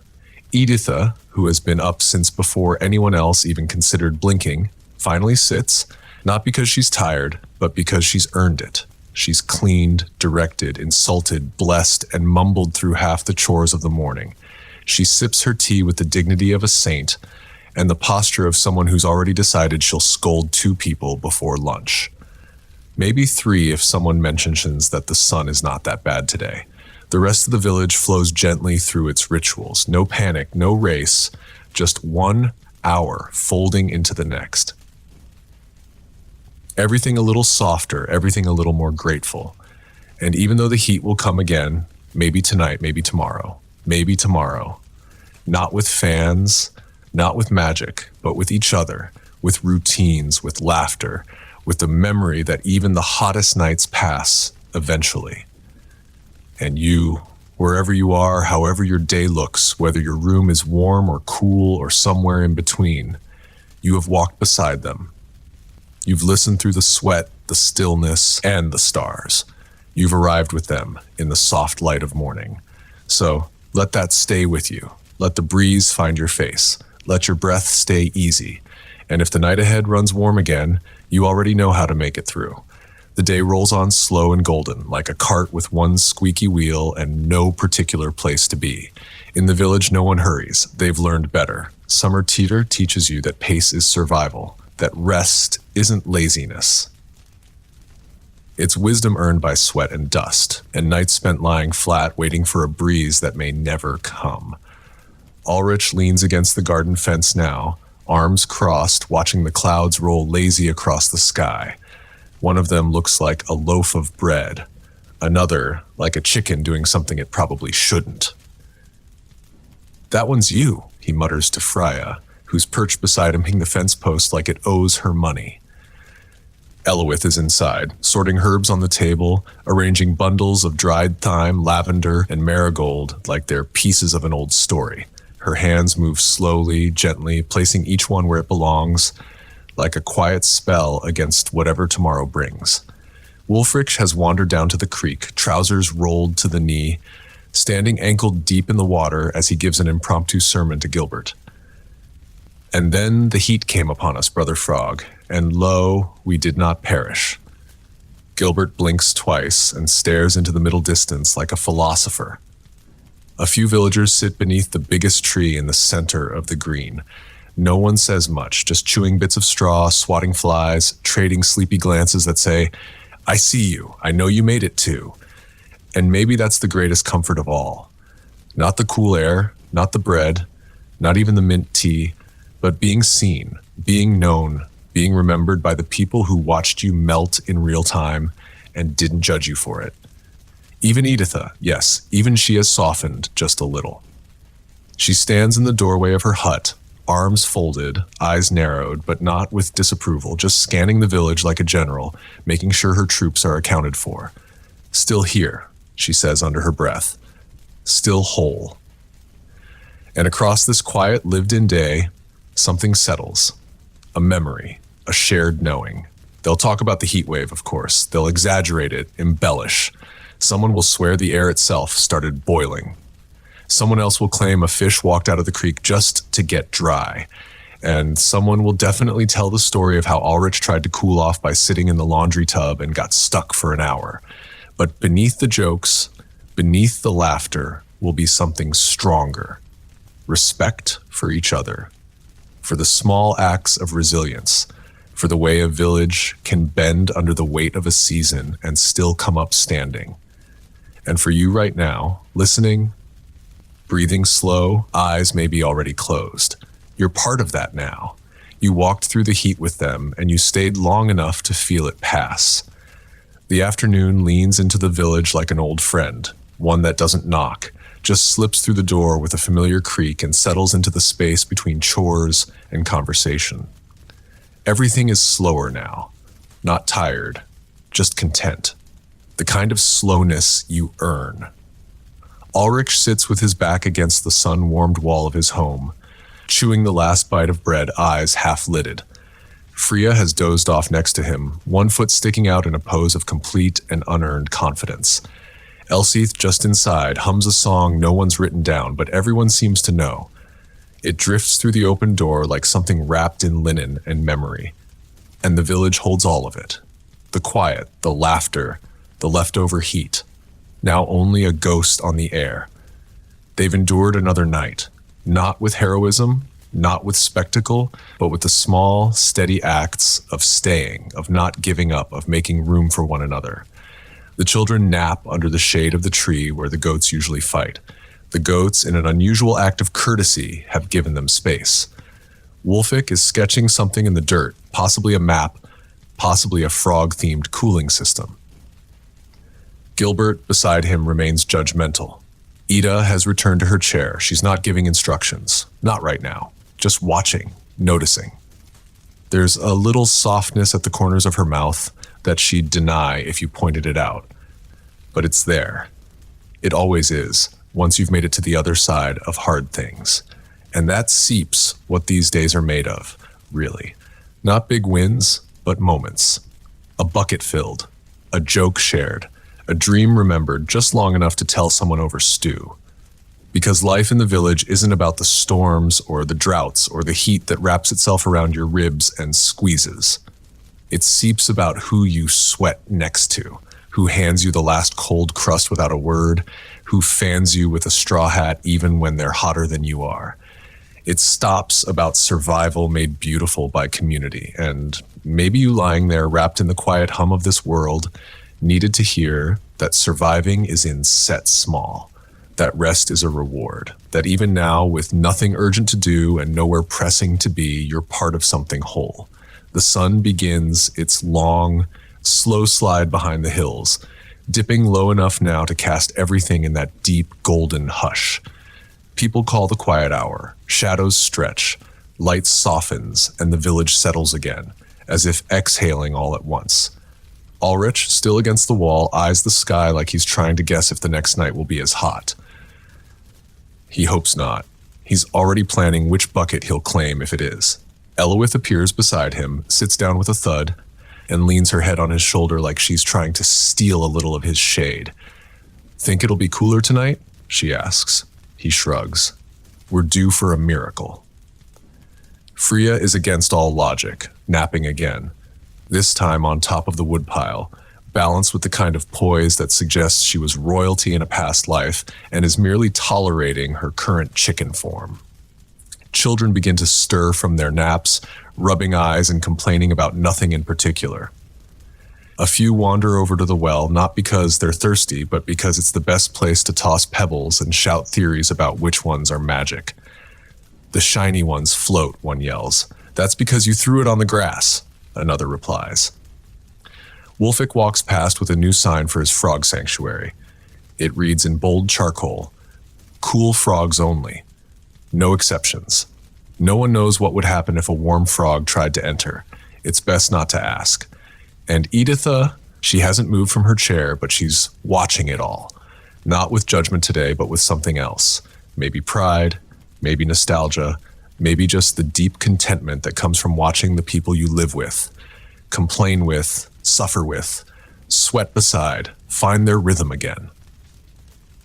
Editha, who has been up since before anyone else even considered blinking, finally sits, not because she's tired, but because she's earned it. She's cleaned, directed, insulted, blessed, and mumbled through half the chores of the morning. She sips her tea with the dignity of a saint and the posture of someone who's already decided she'll scold 2 people before lunch. Maybe 3 if someone mentions that the sun is not that bad today. The rest of the village flows gently through its rituals. No panic, no race, just 1 hour folding into the next. Everything a little softer, everything a little more grateful. And even though the heat will come again, maybe tonight, maybe tomorrow, not with fans, not with magic, but with each other, with routines, with laughter, with the memory that even the hottest nights pass eventually. And you, wherever you are, however your day looks, whether your room is warm or cool or somewhere in between, you have walked beside them. You've listened through the sweat, the stillness, and the stars. You've arrived with them in the soft light of morning. So let that stay with you. Let the breeze find your face. Let your breath stay easy. And if the night ahead runs warm again, you already know how to make it through. The day rolls on slow and golden, like a cart with one squeaky wheel and no particular place to be. In the village, no one hurries. They've learned better. Summer Teeter teaches you that pace is survival, that rest isn't laziness. It's wisdom earned by sweat and dust, and nights spent lying flat waiting for a breeze that may never come. Ulrich leans against the garden fence now, arms crossed, watching the clouds roll lazy across the sky. One of them looks like a loaf of bread, another like a chicken doing something it probably shouldn't. "That one's you," he mutters to Freya, who's perched beside him hitting the fence post like it owes her money. Elowith is inside, sorting herbs on the table, arranging bundles of dried thyme, lavender, and marigold like they're pieces of an old story. Her hands move slowly, gently, placing each one where it belongs, like a quiet spell against whatever tomorrow brings. Wulfric has wandered down to the creek, trousers rolled to the knee, standing ankle deep in the water as he gives an impromptu sermon to Gilbert. "And then the heat came upon us, Brother Frog, and lo, we did not perish." Gilbert blinks twice and stares into the middle distance like a philosopher. A few villagers sit beneath the biggest tree in the center of the green. No one says much, just chewing bits of straw, swatting flies, trading sleepy glances that say, "I see you, I know you made it too." And maybe that's the greatest comfort of all. Not the cool air, not the bread, not even the mint tea, but being seen, being known, being remembered by the people who watched you melt in real time and didn't judge you for it. Even Editha, yes, even she has softened just a little. She stands in the doorway of her hut, arms folded, eyes narrowed, but not with disapproval, just scanning the village like a general, making sure her troops are accounted for. "Still here," she says under her breath. "Still whole." And across this quiet, lived-in day, something settles. A memory, a shared knowing. They'll talk about the heat wave, of course. They'll exaggerate it, embellish. Someone will swear the air itself started boiling. Someone else will claim a fish walked out of the creek just to get dry. And someone will definitely tell the story of how Ulrich tried to cool off by sitting in the laundry tub and got stuck for an hour. But beneath the jokes, beneath the laughter, will be something stronger. Respect for each other. For the small acts of resilience. For the way a village can bend under the weight of a season and still come up standing. And for you right now, listening, breathing slow, eyes maybe already closed. You're part of that now. You walked through the heat with them, and you stayed long enough to feel it pass. The afternoon leans into the village like an old friend, one that doesn't knock, just slips through the door with a familiar creak and settles into the space between chores and conversation. Everything is slower now, not tired, just content. The kind of slowness you earn. Ulrich sits with his back against the sun-warmed wall of his home, chewing the last bite of bread, eyes half-lidded. Freya has dozed off next to him, one foot sticking out in a pose of complete and unearned confidence. Elseith, just inside, hums a song no one's written down, but everyone seems to know. It drifts through the open door like something wrapped in linen and memory. And the village holds all of it. The quiet, the laughter, the leftover heat. Now only a ghost on the air. They've endured another night, not with heroism, not with spectacle, but with the small, steady acts of staying, of not giving up, of making room for one another. The children nap under the shade of the tree where the goats usually fight. The goats, in an unusual act of courtesy, have given them space. Wolfik is sketching something in the dirt, possibly a map, possibly a frog-themed cooling system. Gilbert, beside him, remains judgmental. Ida has returned to her chair. She's not giving instructions. Not right now. Just watching, noticing. There's a little softness at the corners of her mouth that she'd deny if you pointed it out. But it's there. It always is, once you've made it to the other side of hard things. And that seeps what these days are made of, really. Not big wins, but moments. A bucket filled. A joke shared. A dream remembered just long enough to tell someone over stew. Because life in the village isn't about the storms or the droughts or the heat that wraps itself around your ribs and squeezes. It seeps about who you sweat next to, who hands you the last cold crust without a word, who fans you with a straw hat even when they're hotter than you are. It stops about survival made beautiful by community, and maybe you lying there wrapped in the quiet hum of this world needed to hear that surviving is in set small, that rest is a reward, that even now, with nothing urgent to do and nowhere pressing to be, you're part of something whole. The sun begins its long, slow slide behind the hills, dipping low enough now to cast everything in that deep, golden hush. People call the quiet hour, shadows stretch, light softens, and the village settles again, as if exhaling all at once. Ulrich, still against the wall, eyes the sky like he's trying to guess if the next night will be as hot. He hopes not. He's already planning which bucket he'll claim if it is. Eloith appears beside him, sits down with a thud, and leans her head on his shoulder like she's trying to steal a little of his shade. "Think it'll be cooler tonight?" she asks. He shrugs. "We're due for a miracle." Freya is against all logic, napping again. This time on top of the woodpile, balanced with the kind of poise that suggests she was royalty in a past life and is merely tolerating her current chicken form. Children begin to stir from their naps, rubbing eyes and complaining about nothing in particular. A few wander over to the well, not because they're thirsty, but because it's the best place to toss pebbles and shout theories about which ones are magic. "The shiny ones float," one yells. "That's because you threw it on the grass," another replies. Wolfik walks past with a new sign for his frog sanctuary. It reads in bold charcoal, "Cool frogs only. No exceptions. No one knows what would happen if a warm frog tried to enter. It's best not to ask." And Editha, she hasn't moved from her chair, but she's watching it all. Not with judgment today, but with something else. Maybe pride, maybe nostalgia, maybe just the deep contentment that comes from watching the people you live with, complain with, suffer with, sweat beside, find their rhythm again.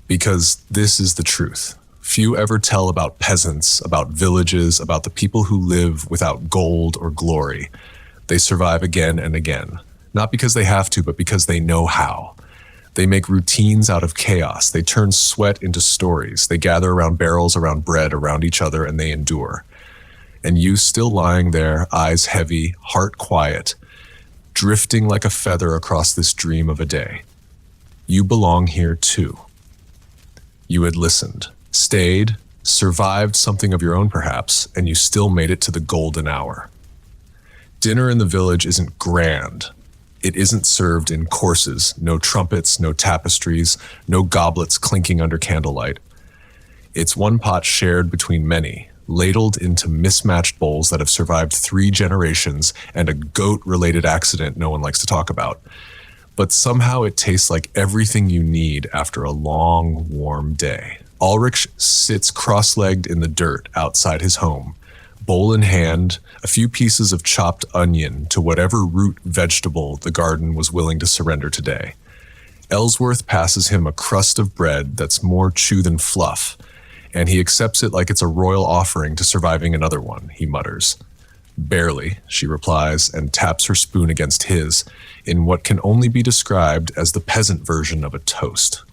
Because this is the truth. Few ever tell about peasants, about villages, about the people who live without gold or glory. They survive again and again. Not because they have to, but because they know how. They make routines out of chaos. They turn sweat into stories. They gather around barrels, around bread, around each other, and they endure. And you still lying there, eyes heavy, heart quiet, drifting like a feather across this dream of a day. You belong here too. You had listened, stayed, survived something of your own perhaps, and you still made it to the golden hour. Dinner in the village isn't grand. It isn't served in courses, no trumpets, no tapestries, no goblets clinking under candlelight. It's one pot shared between many, ladled into mismatched bowls that have survived 3 generations and a goat-related accident no one likes to talk about. But somehow it tastes like everything you need after a long, warm day. Ulrich sits cross-legged in the dirt outside his home, bowl in hand, a few pieces of chopped onion to whatever root vegetable the garden was willing to surrender today. Ellsworth passes him a crust of bread that's more chew than fluff, and he accepts it like it's a royal offering to surviving another one, he mutters. Barely, she replies, and taps her spoon against his, in what can only be described as the peasant version of a toast.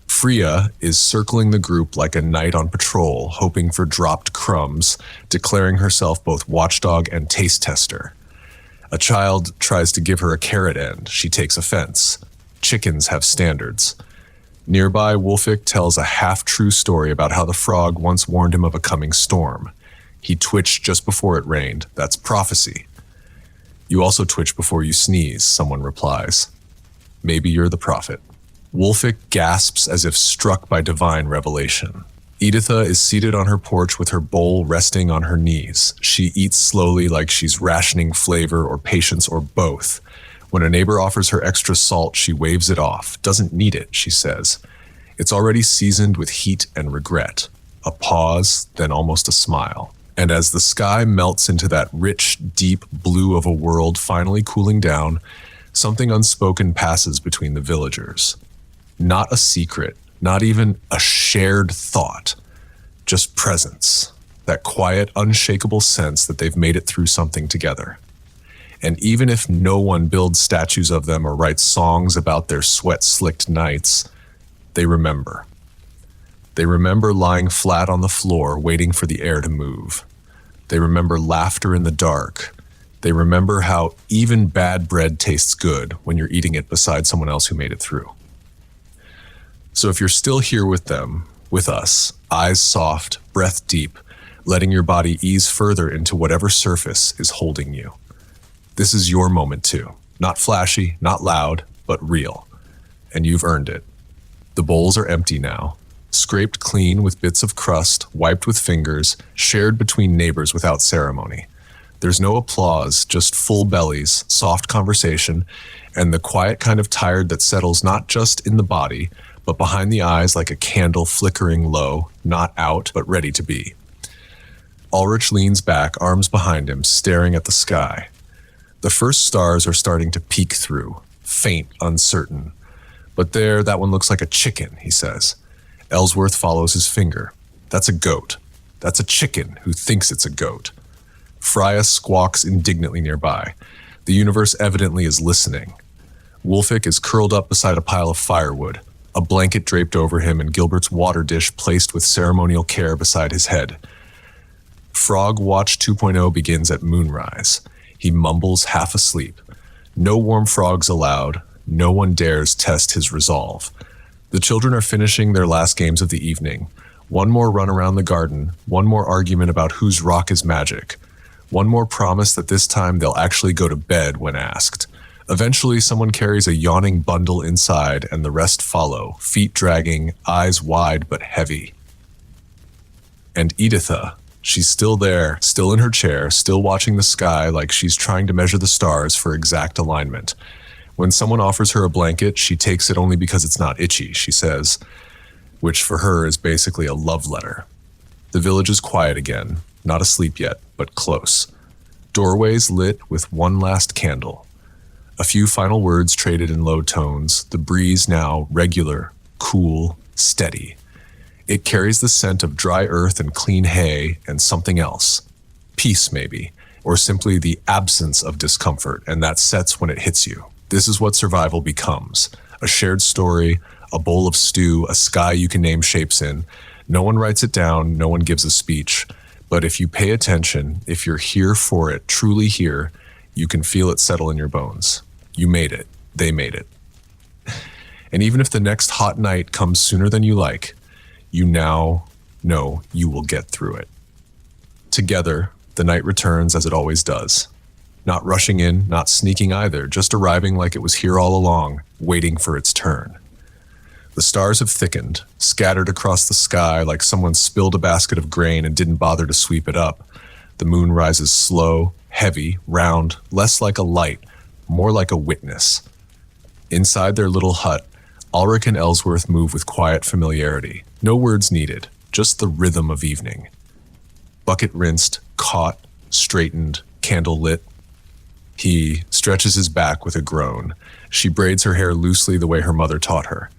Freya is circling the group like a knight on patrol, hoping for dropped crumbs, declaring herself both watchdog and taste tester. A child tries to give her a carrot end. She takes offense. Chickens have standards. Nearby, Wolfik tells a half-true story about how the frog once warned him of a coming storm. He twitched just before it rained. That's prophecy. You also twitch before you sneeze, someone replies. Maybe you're the prophet. Wolfik gasps as if struck by divine revelation. Editha is seated on her porch with her bowl resting on her knees. She eats slowly like she's rationing flavor or patience or both. When a neighbor offers her extra salt, she waves it off. Doesn't need it, she says. It's already seasoned with heat and regret. A pause, then almost a smile. And as the sky melts into that rich, deep blue of a world finally cooling down, something unspoken passes between the villagers. Not a secret, not even a shared thought, just presence, that quiet, unshakable sense that they've made it through something together. And even if no one builds statues of them or writes songs about their sweat-slicked nights, they remember. They remember lying flat on the floor, waiting for the air to move. They remember laughter in the dark. They remember how even bad bread tastes good when you're eating it beside someone else who made it through. So if you're still here with them, with us, eyes soft, breath deep, letting your body ease further into whatever surface is holding you, this is your moment too. Not flashy, not loud, but real. And you've earned it. The bowls are empty now, scraped clean with bits of crust, wiped with fingers, shared between neighbors without ceremony. There's no applause, just full bellies, soft conversation, and the quiet kind of tired that settles not just in the body, but behind the eyes like a candle flickering low, not out, but ready to be. Ulrich leans back, arms behind him, staring at the sky. The first stars are starting to peek through, faint, uncertain. But there, that one looks like a chicken, he says. Ellsworth follows his finger. That's a goat. That's a chicken who thinks it's a goat. Freya squawks indignantly nearby. The universe evidently is listening. Wolfik is curled up beside a pile of firewood, a blanket draped over him and Gilbert's water dish placed with ceremonial care beside his head. Frog Watch 2.0 begins at moonrise. He mumbles half asleep. No warm frogs allowed. No one dares test his resolve. The children are finishing their last games of the evening. One more run around the garden, one more argument about whose rock is magic. One more promise that this time they'll actually go to bed when asked. Eventually, someone carries a yawning bundle inside, and the rest follow, feet dragging, eyes wide but heavy. And Editha, she's still there, still in her chair, still watching the sky like she's trying to measure the stars for exact alignment. When someone offers her a blanket, she takes it only because it's not itchy, she says, which for her is basically a love letter. The village is quiet again, not asleep yet, but close. Doorways lit with one last candle. A few final words traded in low tones, the breeze now regular, cool, steady. It carries the scent of dry earth and clean hay and something else. Peace, maybe, or simply the absence of discomfort, and that sets when it hits you. This is what survival becomes. A shared story, a bowl of stew, a sky you can name shapes in. No one writes it down, no one gives a speech. But if you pay attention, if you're here for it, truly here, you can feel it settle in your bones. You made it. They made it. And even if the next hot night comes sooner than you like, you now know you will get through it. Together, the night returns as it always does. Not rushing in, not sneaking either, just arriving like it was here all along, waiting for its turn. The stars have thickened, scattered across the sky like someone spilled a basket of grain and didn't bother to sweep it up. The moon rises slow, heavy, round, less like a light, more like a witness. Inside their little hut, Ulrich and Ellsworth move with quiet familiarity. No words needed, just the rhythm of evening. Bucket rinsed, caught, straightened, candle lit. He stretches his back with a groan. She braids her hair loosely the way her mother taught her.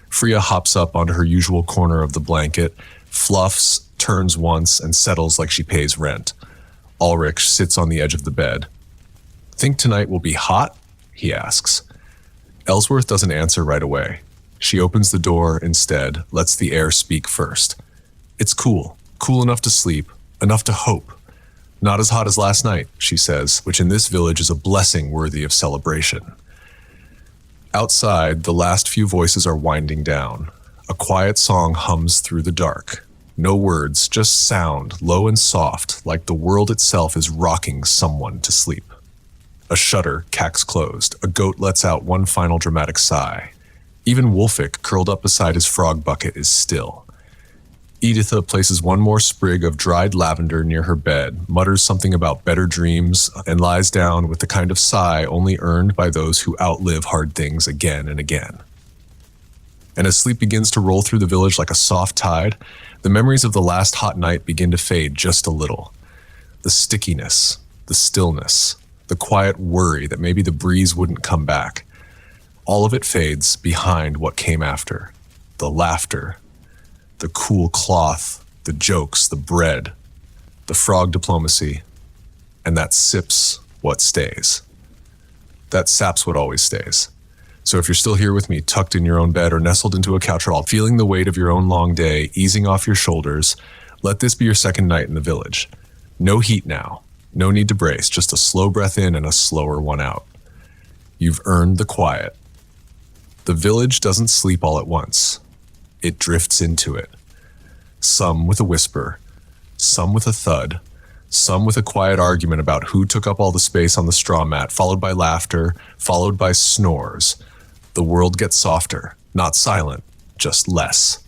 Freya hops up onto her usual corner of the blanket, fluffs, turns once, and settles like she pays rent. Ulrich sits on the edge of the bed. "Think tonight will be hot?" he asks. Ellsworth doesn't answer right away. She opens the door instead, lets the air speak first. "It's cool. Cool enough to sleep, enough to hope. Not as hot as last night," she says, which in this village is a blessing worthy of celebration. Outside, the last few voices are winding down. A quiet song hums through the dark. No words, just sound, low and soft, like the world itself is rocking someone to sleep. A shutter cacks closed. A goat lets out one final dramatic sigh. Even Wolfik, curled up beside his frog bucket, is still. Editha places one more sprig of dried lavender near her bed, mutters something about better dreams, and lies down with the kind of sigh only earned by those who outlive hard things again and again. And as sleep begins to roll through the village like a soft tide, the memories of the last hot night begin to fade just a little. The stickiness, the stillness, the quiet worry that maybe the breeze wouldn't come back. All of it fades behind what came after. The laughter, the cool cloth, the jokes, the bread, the frog diplomacy, and that sips what stays. That saps what always stays. So if you're still here with me, tucked in your own bed or nestled into a couch roll, feeling the weight of your own long day easing off your shoulders, let this be your second night in the village. No heat now. No need to brace, just a slow breath in and a slower one out. You've earned the quiet. The village doesn't sleep all at once. It drifts into it. Some with a whisper, some with a thud, some with a quiet argument about who took up all the space on the straw mat, followed by laughter, followed by snores. The world gets softer, not silent, just less.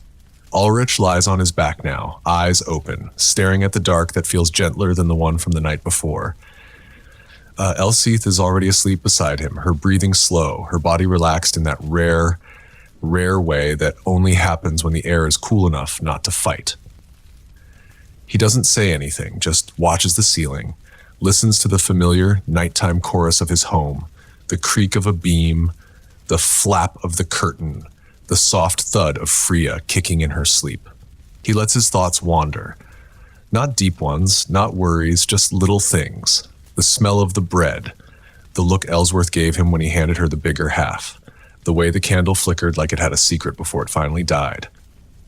Ulrich lies on his back now, eyes open, staring at the dark that feels gentler than the one from the night before. Elseith is already asleep beside him, her breathing slow, her body relaxed in that rare way that only happens when the air is cool enough not to fight. He doesn't say anything, just watches the ceiling, listens to the familiar nighttime chorus of his home, the creak of a beam, the flap of the curtain, the soft thud of Freya kicking in her sleep. He lets his thoughts wander. Not deep ones, not worries, just little things. The smell of the bread, the look Ellsworth gave him when he handed her the bigger half, the way the candle flickered like it had a secret before it finally died.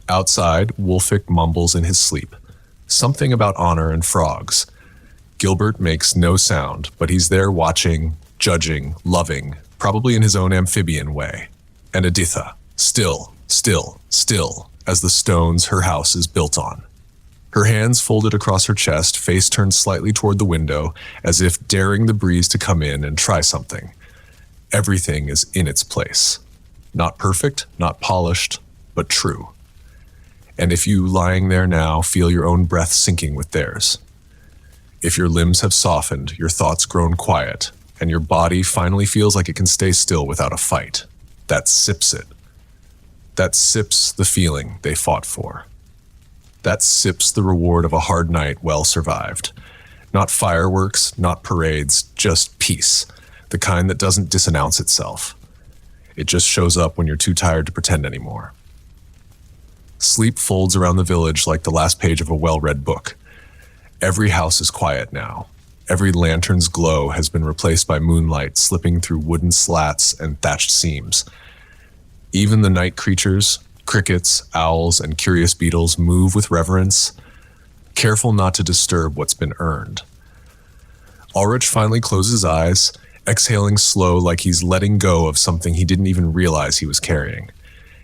Outside, Wolfik mumbles in his sleep. Something about honor and frogs. Gilbert makes no sound, but he's there watching, judging, loving, probably in his own amphibian way. And Editha, still, as the stones her house is built on. Her hands folded across her chest, face turned slightly toward the window, as if daring the breeze to come in and try something. Everything is in its place. Not perfect, not polished, but true. And if you, lying there now, feel your own breath sinking with theirs, if your limbs have softened, your thoughts grown quiet, and your body finally feels like it can stay still without a fight, that sips it. That sips the feeling they fought for. That sips the reward of a hard night well survived. Not fireworks, not parades, just peace, the kind that doesn't disannounce itself. It just shows up when you're too tired to pretend anymore. Sleep folds around the village like the last page of a well-read book. Every house is quiet now. Every lantern's glow has been replaced by moonlight slipping through wooden slats and thatched seams. Even the night creatures, crickets, owls, and curious beetles move with reverence, careful not to disturb what's been earned. Ulrich finally closes his eyes, exhaling slow like he's letting go of something he didn't even realize he was carrying.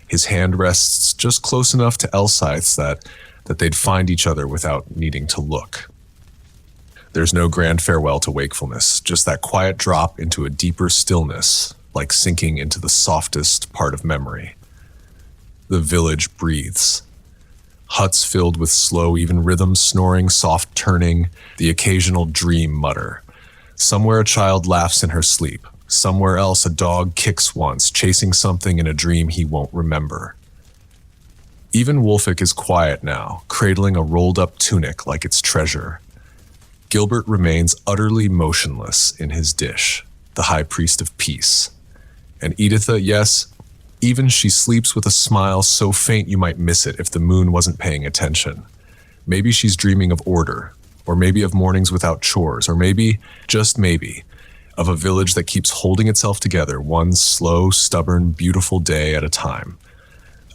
His hand rests just close enough to Elseith's that they'd find each other without needing to look. There's no grand farewell to wakefulness, just that quiet drop into a deeper stillness, like sinking into the softest part of memory. The village breathes. Huts filled with slow, even rhythms, snoring, soft turning, the occasional dream mutter. Somewhere a child laughs in her sleep. Somewhere else a dog kicks once, chasing something in a dream he won't remember. Even Wolfick is quiet now, cradling a rolled-up tunic like its treasure. Gilbert remains utterly motionless in his dish, the high priest of peace. And Editha, yes, even she sleeps with a smile so faint you might miss it if the moon wasn't paying attention. Maybe she's dreaming of order, or maybe of mornings without chores, or maybe, just maybe, of a village that keeps holding itself together one slow, stubborn, beautiful day at a time.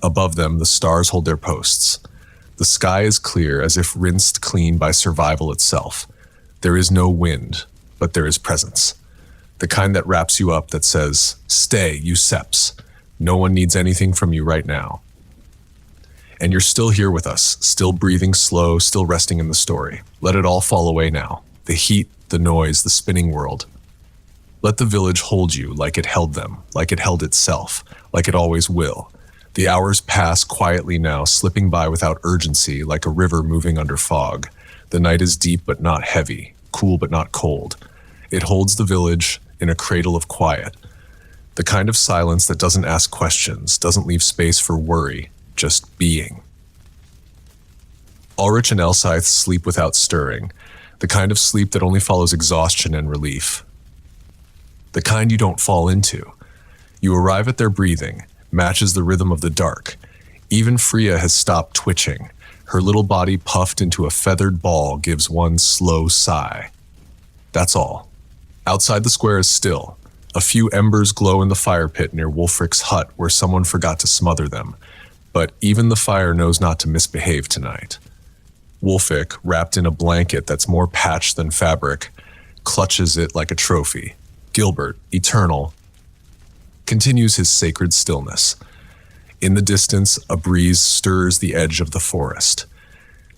Above them, the stars hold their posts. The sky is clear, as if rinsed clean by survival itself. There is no wind, but there is presence. The kind that wraps you up, that says, "Stay, you seps. No one needs anything from you right now." And you're still here with us, still breathing slow, still resting in the story. Let it all fall away now. The heat, the noise, the spinning world. Let the village hold you like it held them, like it held itself, like it always will. The hours pass quietly now, slipping by without urgency, like a river moving under fog. The night is deep but not heavy, cool but not cold. It holds the village in a cradle of quiet. The kind of silence that doesn't ask questions, doesn't leave space for worry, just being. Ulrich and Elsythe sleep without stirring, the kind of sleep that only follows exhaustion and relief. The kind you don't fall into. You arrive at their breathing, matches the rhythm of the dark. Even Freya has stopped twitching. Her little body puffed into a feathered ball gives one slow sigh. That's all. Outside the square is still. A few embers glow in the fire pit near Wulfric's hut where someone forgot to smother them. But even the fire knows not to misbehave tonight. Wulfric, wrapped in a blanket that's more patched than fabric, clutches it like a trophy. Gilbert, eternal, continues his sacred stillness. In the distance, a breeze stirs the edge of the forest.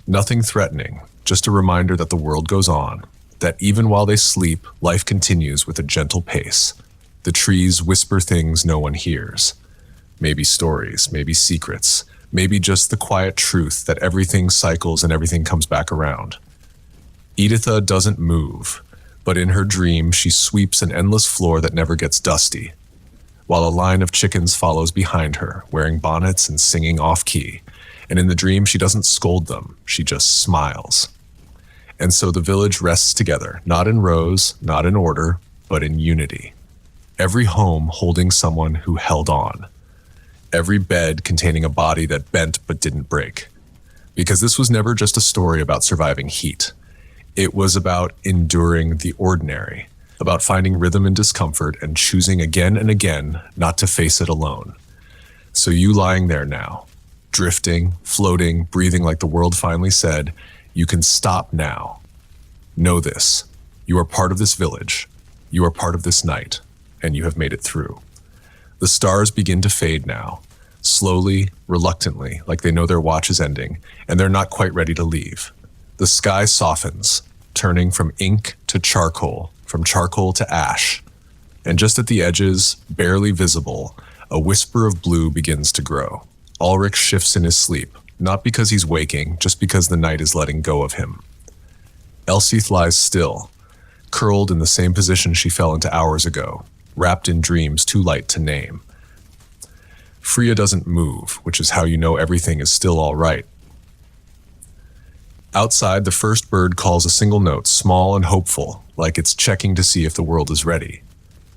Nothing threatening, just a reminder that the world goes on, that even while they sleep, life continues with a gentle pace. The trees whisper things no one hears. Maybe stories, maybe secrets, maybe just the quiet truth that everything cycles and everything comes back around. Editha doesn't move, but in her dream she sweeps an endless floor that never gets dusty, while a line of chickens follows behind her, wearing bonnets and singing off-key. And in the dream she doesn't scold them, she just smiles. And so the village rests together, not in rows, not in order, but in unity. Every home holding someone who held on. Every bed containing a body that bent but didn't break. Because this was never just a story about surviving heat. It was about enduring the ordinary, about finding rhythm in discomfort and choosing again and again not to face it alone. So you lying there now, drifting, floating, breathing like the world finally said, you can stop now. Know this. You are part of this village. You are part of this night, and you have made it through. The stars begin to fade now, slowly, reluctantly, like they know their watch is ending, and they're not quite ready to leave. The sky softens, turning from ink to charcoal, from charcoal to ash, and just at the edges, barely visible, a whisper of blue begins to grow. Ulrich shifts in his sleep, not because he's waking, just because the night is letting go of him. Elsythe lies still, curled in the same position she fell into hours ago, wrapped in dreams too light to name. Freya doesn't move, which is how you know everything is still all right. Outside, the first bird calls a single note, small and hopeful, like it's checking to see if the world is ready.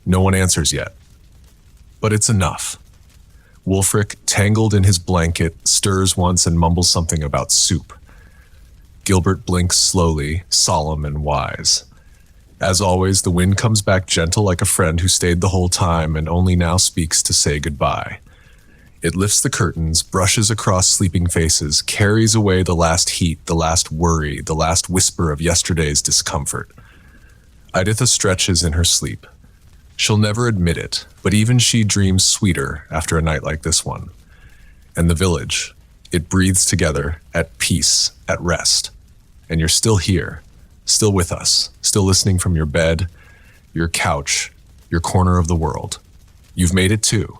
No one answers yet. But it's enough. Wulfric, tangled in his blanket, stirs once and mumbles something about soup. Gilbert blinks slowly, solemn and wise. As always, the wind comes back gentle like a friend who stayed the whole time and only now speaks to say goodbye. It lifts the curtains, brushes across sleeping faces, carries away the last heat, the last worry, the last whisper of yesterday's discomfort. Editha stretches in her sleep. She'll never admit it, but even she dreams sweeter after a night like this one. And the village, it breathes together, at peace, at rest. And you're still here, still with us, still listening from your bed, your couch, your corner of the world. You've made it too,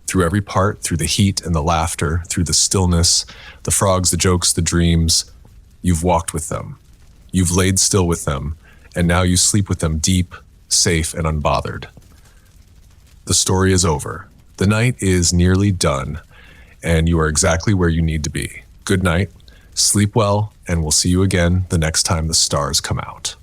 through every part, through the heat and the laughter, through the stillness, the frogs, the jokes, the dreams. You've walked with them. You've laid still with them, and now you sleep with them deep, safe, and unbothered. The story is over. The night is nearly done, and you are exactly where you need to be. Good night, sleep well, and we'll see you again the next time the stars come out.